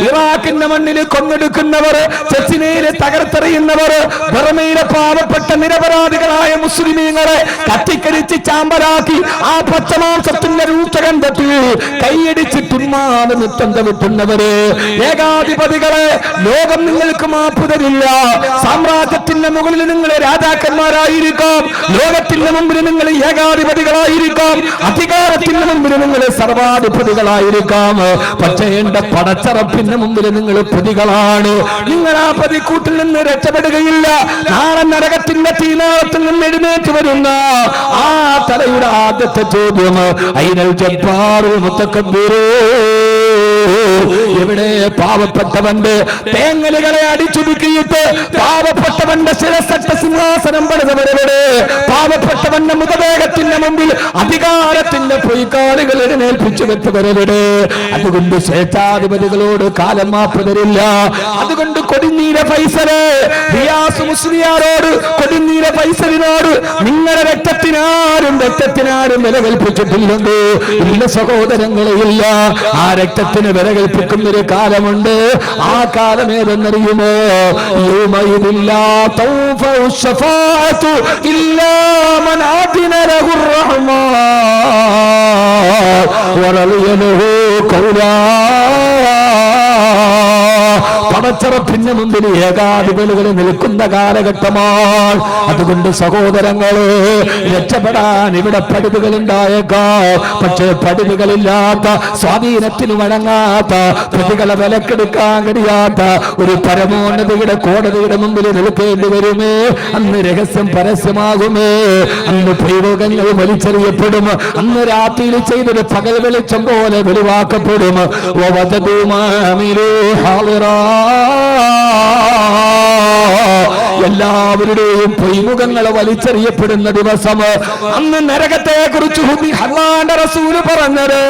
ഇറാഖിന്റെ മണ്ണിൽ കൊന്നെടുക്കുന്നവർ, ചെച്ചിനയിലെ തകർത്തെറിയുന്നവർ, ബർമയിലെ പാവപ്പെട്ട നിരപരാധികളായ മുസ്ലിമീങ്ങളെ കത്തിക്കരിച്ച് ചാമ്പലാക്കി ആ പച്ചമാംസത്തിന്റെ രൂപകണ്ഠത്തിൽ കൈയടിച്ച് തുമ്മാതെ നൃത്തം ചവിട്ടുന്നവര്, ഏകാധിപതികളെ, ലോകം നിങ്ങൾക്ക് മാപ്പ് തരില്ല. സാമ്രാജ്യത്തിന്റെ മുകളിൽ നിങ്ങൾ രാജാക്കന്മാരായിരിക്കാം, ലോകത്തിന്റെ മുമ്പിൽ നിങ്ങൾ ഏകാധിപതികളായിരിക്കാം, അധികാരത്തിന്റെ മുമ്പിൽ നിങ്ങൾ സർവാധിപതികളായിരിക്കാം. പക്ഷേ എന്റെ പടച്ചറപ്പിന്റെ മുമ്പിൽ നിങ്ങൾ പ്രതികളാണ്. നിങ്ങൾ ആ പ്രതിക്കൂട്ടിൽ നിന്ന് രക്ഷപ്പെടുകയില്ല. നാളെ നരകത്തിന്റെ തീനാളത്തിൽ നിന്ന് എഴുന്നേറ്റ് വരുന്ന ആ തലയുടെ ആദ്യത്തെ ചോദ്യം, അയ്നൽ ജബ്ബാറുൽ മുത്തകബ്ബിറൂ, എവിടെ പാവപ്പെട്ടവന്റെ തേങ്ങലുകളെ അടിച്ചുടുക്കിയിട്ട് പാവപ്പെട്ടവന്റെ ശിരസറ്റ സിംഹാസനം പണിതവരെവിടെ? പാവപ്പെട്ടവന്റെ മൃതദേഹത്തിന്റെ മുമ്പിൽ അധികാരത്തിന്റെ പൊയ്ക്കാലുകൾ എഴുന്നേൽപ്പിച്ചു വെച്ചവരെവിടെ? അതുകൊണ്ട് സ്വേച്ഛാധിപതികളോട് കാലം മാപ്പ് തരില്ല. അതുകൊണ്ട് കൊടിഞ്ഞീര ഫൈസല് റിയാസ് മുസ്ലിയാരോട്, കൊടിഞ്ഞീര ഫൈസലിനോട് നിങ്ങളുടെ രക്തത്തിനാരും വില കൽപ്പിച്ചിട്ടില്ലെന്ന് ഇല്ല സഹോദരങ്ങളെ, ഇല്ല. ആ രക്തത്തിന് വില കൽപ്പിക്കുന്ന ഒരു കാലമുണ്ട്. ആ കാലം ഏതെന്നറിയുമോ? പടച്ചറപ്പിന്റെ മുമ്പിൽ ഏകാധിപതികൾ നിൽക്കുന്ന കാലഘട്ടമാണ്. അതുകൊണ്ട് സഹോദരങ്ങളെ, രക്ഷപ്പെടാൻ ഇവിടെ പടിവുകൾ ഉണ്ടായേക്കാം. പക്ഷേ പടിവുകളില്ലാത്ത, സ്വാധീനത്തിന് വഴങ്ങാത്ത, പ്രതികളെ വിലക്കെടുക്കാൻ കഴിയാത്ത ഒരു പരമോന്നതയുടെ കോടതിയുടെ മുമ്പിൽ നിൽക്കേണ്ടി വരുമേ. അന്ന് രഹസ്യം പരസ്യമാകുമേ. അന്ന് പ്രയോഗങ്ങൾ വലിച്ചെറിയപ്പെടും. അന്ന് രാത്രിയിൽ ചെയ്തൊരു പകൽ വെളിച്ചം പോലെ വെളിവാക്കപ്പെടും. എല്ലാവരുടെയും പൊയ്മുഖങ്ങളെ വലിച്ചെറിയപ്പെടുന്ന ദിവസം. അന്ന് നരകത്തെ കുറിച്ച് അല്ലാഹുവിന്റെ റസൂൽ പറഞ്ഞത്,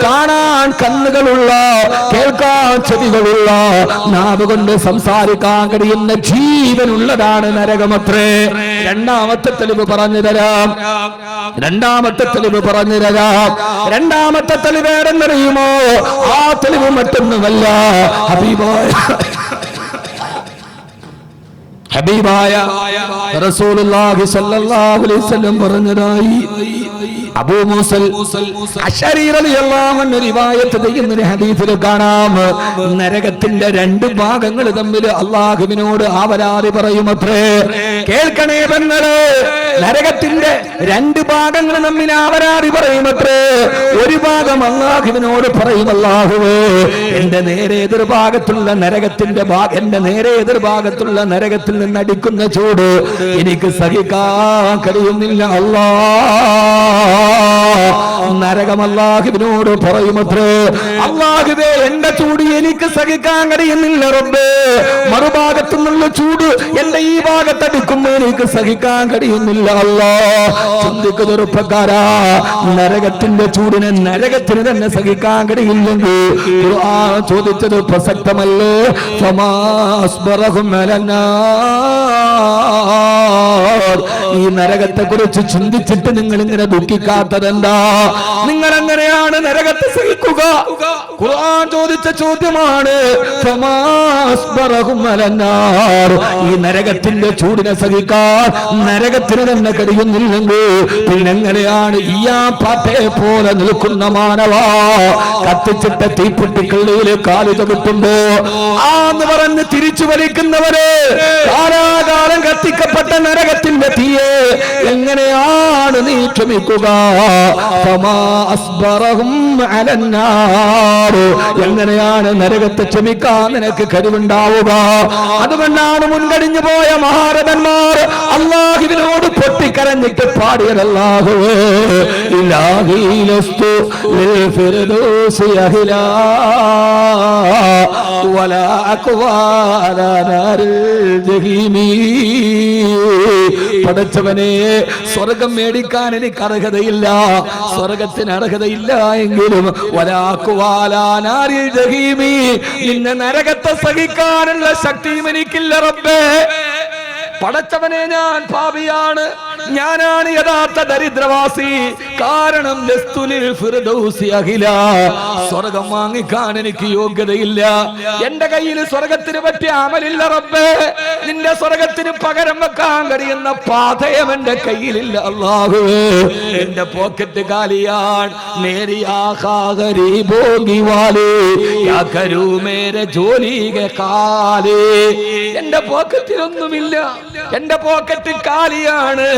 കാണാൻ കണ്ണുകളുള്ള, കേൾക്കാൻ ചെവികളുള്ള, നാവ് കൊണ്ട് സംസാരിക്കാൻ കഴിയുന്ന ജീവനുള്ളതാണ് നരകമത്രേ. രണ്ടാമത്തെ തെളിവ് പറഞ്ഞു തരാം. രണ്ടാമത്തെ തെളിവ് ഏതെന്നറിയുമോ? ആ തെളിവ് മറ്റൊന്നുമല്ല, ഹബീബായ റസൂലുള്ളാഹി സ്വല്ലല്ലാഹു അലൈഹി വസല്ലം പറഞ്ഞതായി അബൂ മൂസൽ അശ്അരി റളിയല്ലാഹു അൻഹു റിവായത്ത് ചെയ്യുന്ന ഒരു ഹദീസിൽ കാണാം, നരകത്തിന്റെ രണ്ട് ഭാഗങ്ങൾ തമ്മിൽ അല്ലാഹുവിനോട് ആവരാതി പറയുമത്രേ. കേൾക്കണേ പെങ്ങളെ, നരകത്തിന്റെ രണ്ട് ഭാഗങ്ങൾ തമ്മിൽ ആവരാതി പറയുമത്രേ. ഒരു ഭാഗം അല്ലാഹുവിനോട് പറയും, അല്ലാഹുവേ, എന്റെ നേരെ എതിർഭാഗത്തുള്ള നരകത്തിന്റെ എന്റെ നേരെ എതിർഭാഗത്തുള്ള നരകത്തിൽ നിന്ന് അടിക്കുന്ന ചൂട് എനിക്ക് സഹിക്കാൻ കഴിയുന്നില്ല അല്ലാഹ്. നരകം അല്ലാഹുവിനോട് പറയുമത്രേ, അല്ലാഹുവേ, എന്റെ ചൂട് എനിക്ക് സഹിക്കാൻ കഴിയുന്നില്ല റബ്ബേ. മറുഭാഗത്തു നിന്നുള്ള ചൂട് എന്റെ ഈ ഭാഗത്തടിക്കുമ്പോൾ എനിക്ക് സഹിക്കാൻ കഴിയുന്നില്ല അല്ലാഹ്. ചിന്തിക്കുന്ന ചെറുപ്പക്കാരാ, നരകത്തിന്റെ ചൂടിനെ നരകത്തിന് തന്നെ സഹിക്കാൻ കഴിയില്ലെങ്കിൽ ഖുർആൻ ചോദിച്ചത് പ്രസക്തമല്ലേ? ഈ നരകത്തെ കുറിച്ച് ചിന്തിച്ചിട്ട് നിങ്ങൾ ഇങ്ങനെ ദുഃഖിക്കാത്തതെന്താ? നിങ്ങൾ എങ്ങനെയാണ് നരകത്തെ സഹിക്കുക? ഖുർആൻ ചോദിച്ച ചോദ്യമാണ്. ഈ നരകത്തിന്റെ ചൂടിനെ സഹിക്കാൻ നരകത്തിന് തന്നെ കഴിയുന്നില്ലെങ്കിൽ പിന്നെങ്ങനെയാണ് ഈയാപ്പാറ്റയെ പോലെ നിൽക്കുന്ന മാനവ കത്തിച്ചിട്ട തീപ്പെട്ടിക്കള്ളിയിൽ കാലു ചവിട്ടുമ്പോ ആന്ന് പറഞ്ഞ് തിരിച്ചു വലിക്കുന്നവര് കാലാകാലം കത്തിക്കപ്പെട്ട നരകത്തിന്റെ തീയെ എങ്ങനെയാണ് നീ ക്ഷമിക്കുക? എങ്ങനെയാണ് നരകത്തെ ക്ഷമിക്കാൻ നിനക്ക് കഴിവുണ്ടാവുക? അതുകൊണ്ടാണ് മുൻകഴിഞ്ഞു പോയ മഹാരഥന്മാർ അല്ലാഹുവിനോട് പൊട്ടിക്കരഞ്ഞിട്ട് പാടിയത്, അല്ലാഹുവേ, ഇലാഹി ലസ്തു ലിൽ ഫിർദൗസി അഹ്ലാ വലാ അഖ്വാലാ നാരിൽ ജഹീമി. പടച്ചവനെ, സ്വർഗം മേടിക്കാൻ എനിക്ക് അർഹതയില്ല, സ്വർഗത്തിന് അർഹതയില്ല എങ്കിലും നിന്നെ നരകത്തെ സഹിക്കാനുള്ള ശക്തിയും എനിക്കില്ല റബ്ബേ. പടച്ചവനെ, ഞാൻ പാപിയാണ്, ഞാനാണ് യഥാർത്ഥ ദരിദ്രവാസി. കാരണം സ്വർഗം വാങ്ങിക്കാൻ എനിക്ക് യോഗ്യതയില്ല. എന്റെ കയ്യിൽ സ്വർഗത്തിന് പറ്റിയ അമലില്ല റബ്ബേ. നിന്റെ സ്വർഗത്തിന് പകരം വെക്കാൻ കഴിയുന്ന പാതയം എന്റെ കയ്യിലില്ല അല്ലാഹുവേ. എന്റെ പോക്കറ്റ് കാലിയാണ്. എന്റെ പോക്കറ്റിലൊന്നുമില്ല, എന്റെ പോക്കറ്റ് കാലിയാണ്.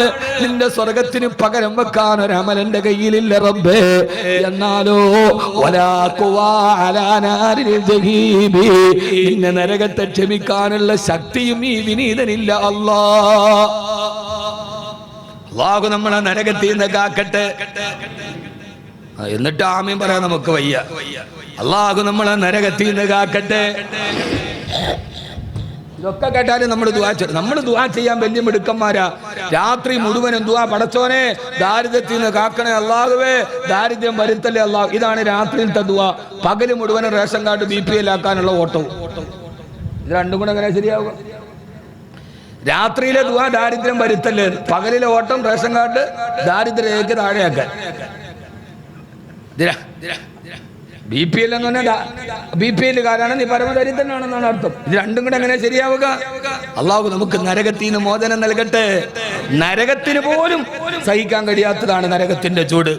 നിന്റെ സ്വർഗത്തിന് പകരം വെക്കാൻ ഒരു അമൽ എന്റെ കയ്യിലില്ല റബ്ബേ. എന്നാലോ നിന്നെ നരകത്തെ ക്ഷമിക്കാനുള്ള ശക്തിയും ഈ വിനീതനില്ല അല്ലാഹു നമ്മളെ നരകത്തിൽ നിന്ന് കാക്കട്ടെ. എന്നിട്ട് ആമീൻ പറയാൻ നമുക്ക് വയ്യ. അള്ളാഹു നമ്മളെ നരകത്തിൽ നിന്ന് കാക്കട്ടെ. ഇതൊക്കെ കേട്ടാലും നമ്മൾ ദുആ ചെയ്യാൻ വലിയ മിടുക്കന്മാരാ. രാത്രി മുഴുവനും ദുആ, പടച്ചോനെ ദാരിദ്ര്യത്തിൽ നിന്ന് കാക്കണേ അല്ലാഹുവേ, ദാരിദ്ര്യം വരുത്തല്ലേ അല്ലാഹു. ഇതാണ് രാത്രിയിലത്തെ ദുആ. പകല് മുഴുവനും റേഷൻ കാർഡ് BPL ആക്കാനുള്ള ഓട്ടവും. ഇത് രണ്ടും കൂടെ എങ്ങനെ ശരിയാവുക? രാത്രിയിലെ ദുആ ദാരിദ്ര്യം വരുത്തല്ലേ, പകലിലെ ഓട്ടം റേഷൻ കാർഡ് ദാരിദ്ര്യക്ക് താഴെയാക്കാൻ. BPL എന്ന് പറഞ്ഞാൽ BPL കാരാണ്, നീ പരമദരിദ്രനാണെന്നാണ് അർത്ഥം. ഇത് രണ്ടും കൂടെ എങ്ങനെ ശരിയാവുക? അള്ളാഹു നമുക്ക് നരകത്തിൽ നിന്ന് മോചനം നൽകട്ടെ. നരകത്തിന് പോലും സഹിക്കാൻ കഴിയാത്തതാണ് നരകത്തിന്റെ ചൂട്.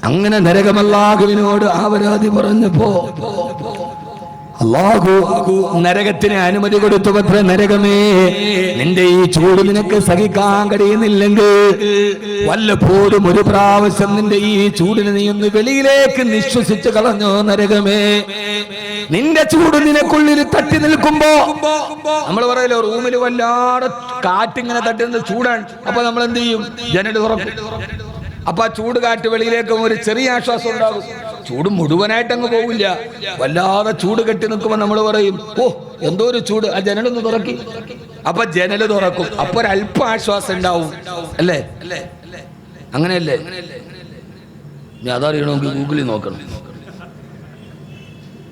അങ്ങനെ നരകമല്ലാഹുവിനോട് ആവരാതി പറഞ്ഞപ്പോ അല്ലാഹു നരകത്തിന് അനുമതി കൊടുത്തു. പത്ര നരകമേ, നിന്റെ ഈ ചൂട് നിനക്ക് സഹിക്കാൻ കഴിയുന്നില്ലെങ്കിൽ വല്ലപ്പോഴും ഒരു പ്രാവശ്യം നിന്റെ ഈ ചൂടിന് നീ ഒന്ന് വെളിയിലേക്ക് നിശ്വസിച്ച് കളഞ്ഞോ നരകമേ. നിന്റെ ചൂട് നിനക്കുള്ളിൽ തട്ടി നിൽക്കുമ്പോ, നമ്മൾ പറയല്ലോ റൂമിൽ വല്ലാതെ കാറ്റിങ്ങനെ തട്ടുന്നത് ചൂടാണ്. അപ്പൊ നമ്മൾ എന്ത് ചെയ്യും? ജനൽ തുറക്കും. അപ്പൊ ആ ചൂട് കാറ്റ് വെളിയിലേക്ക് ഒരു ചെറിയ ആശ്വാസം ഉണ്ടാകും. ചൂട് മുഴുവനായിട്ട് അങ്ങ് പോവില്ല. വല്ലാതെ ചൂട് കെട്ടി നിൽക്കുമ്പോൾ നമ്മൾ പറയും, ഓ എന്തോ ഒരു ചൂട്, ആ ജനലൊന്ന് തുറക്കി. അപ്പൊ ജനല് തുറക്കും. അപ്പൊ ഒരല്പ ആശ്വാസം ഉണ്ടാവും, അല്ലേ? അങ്ങനെയല്ലേ? ഞാൻ അതറിയണമെങ്കിൽ ഗൂഗിളിൽ നോക്കണം.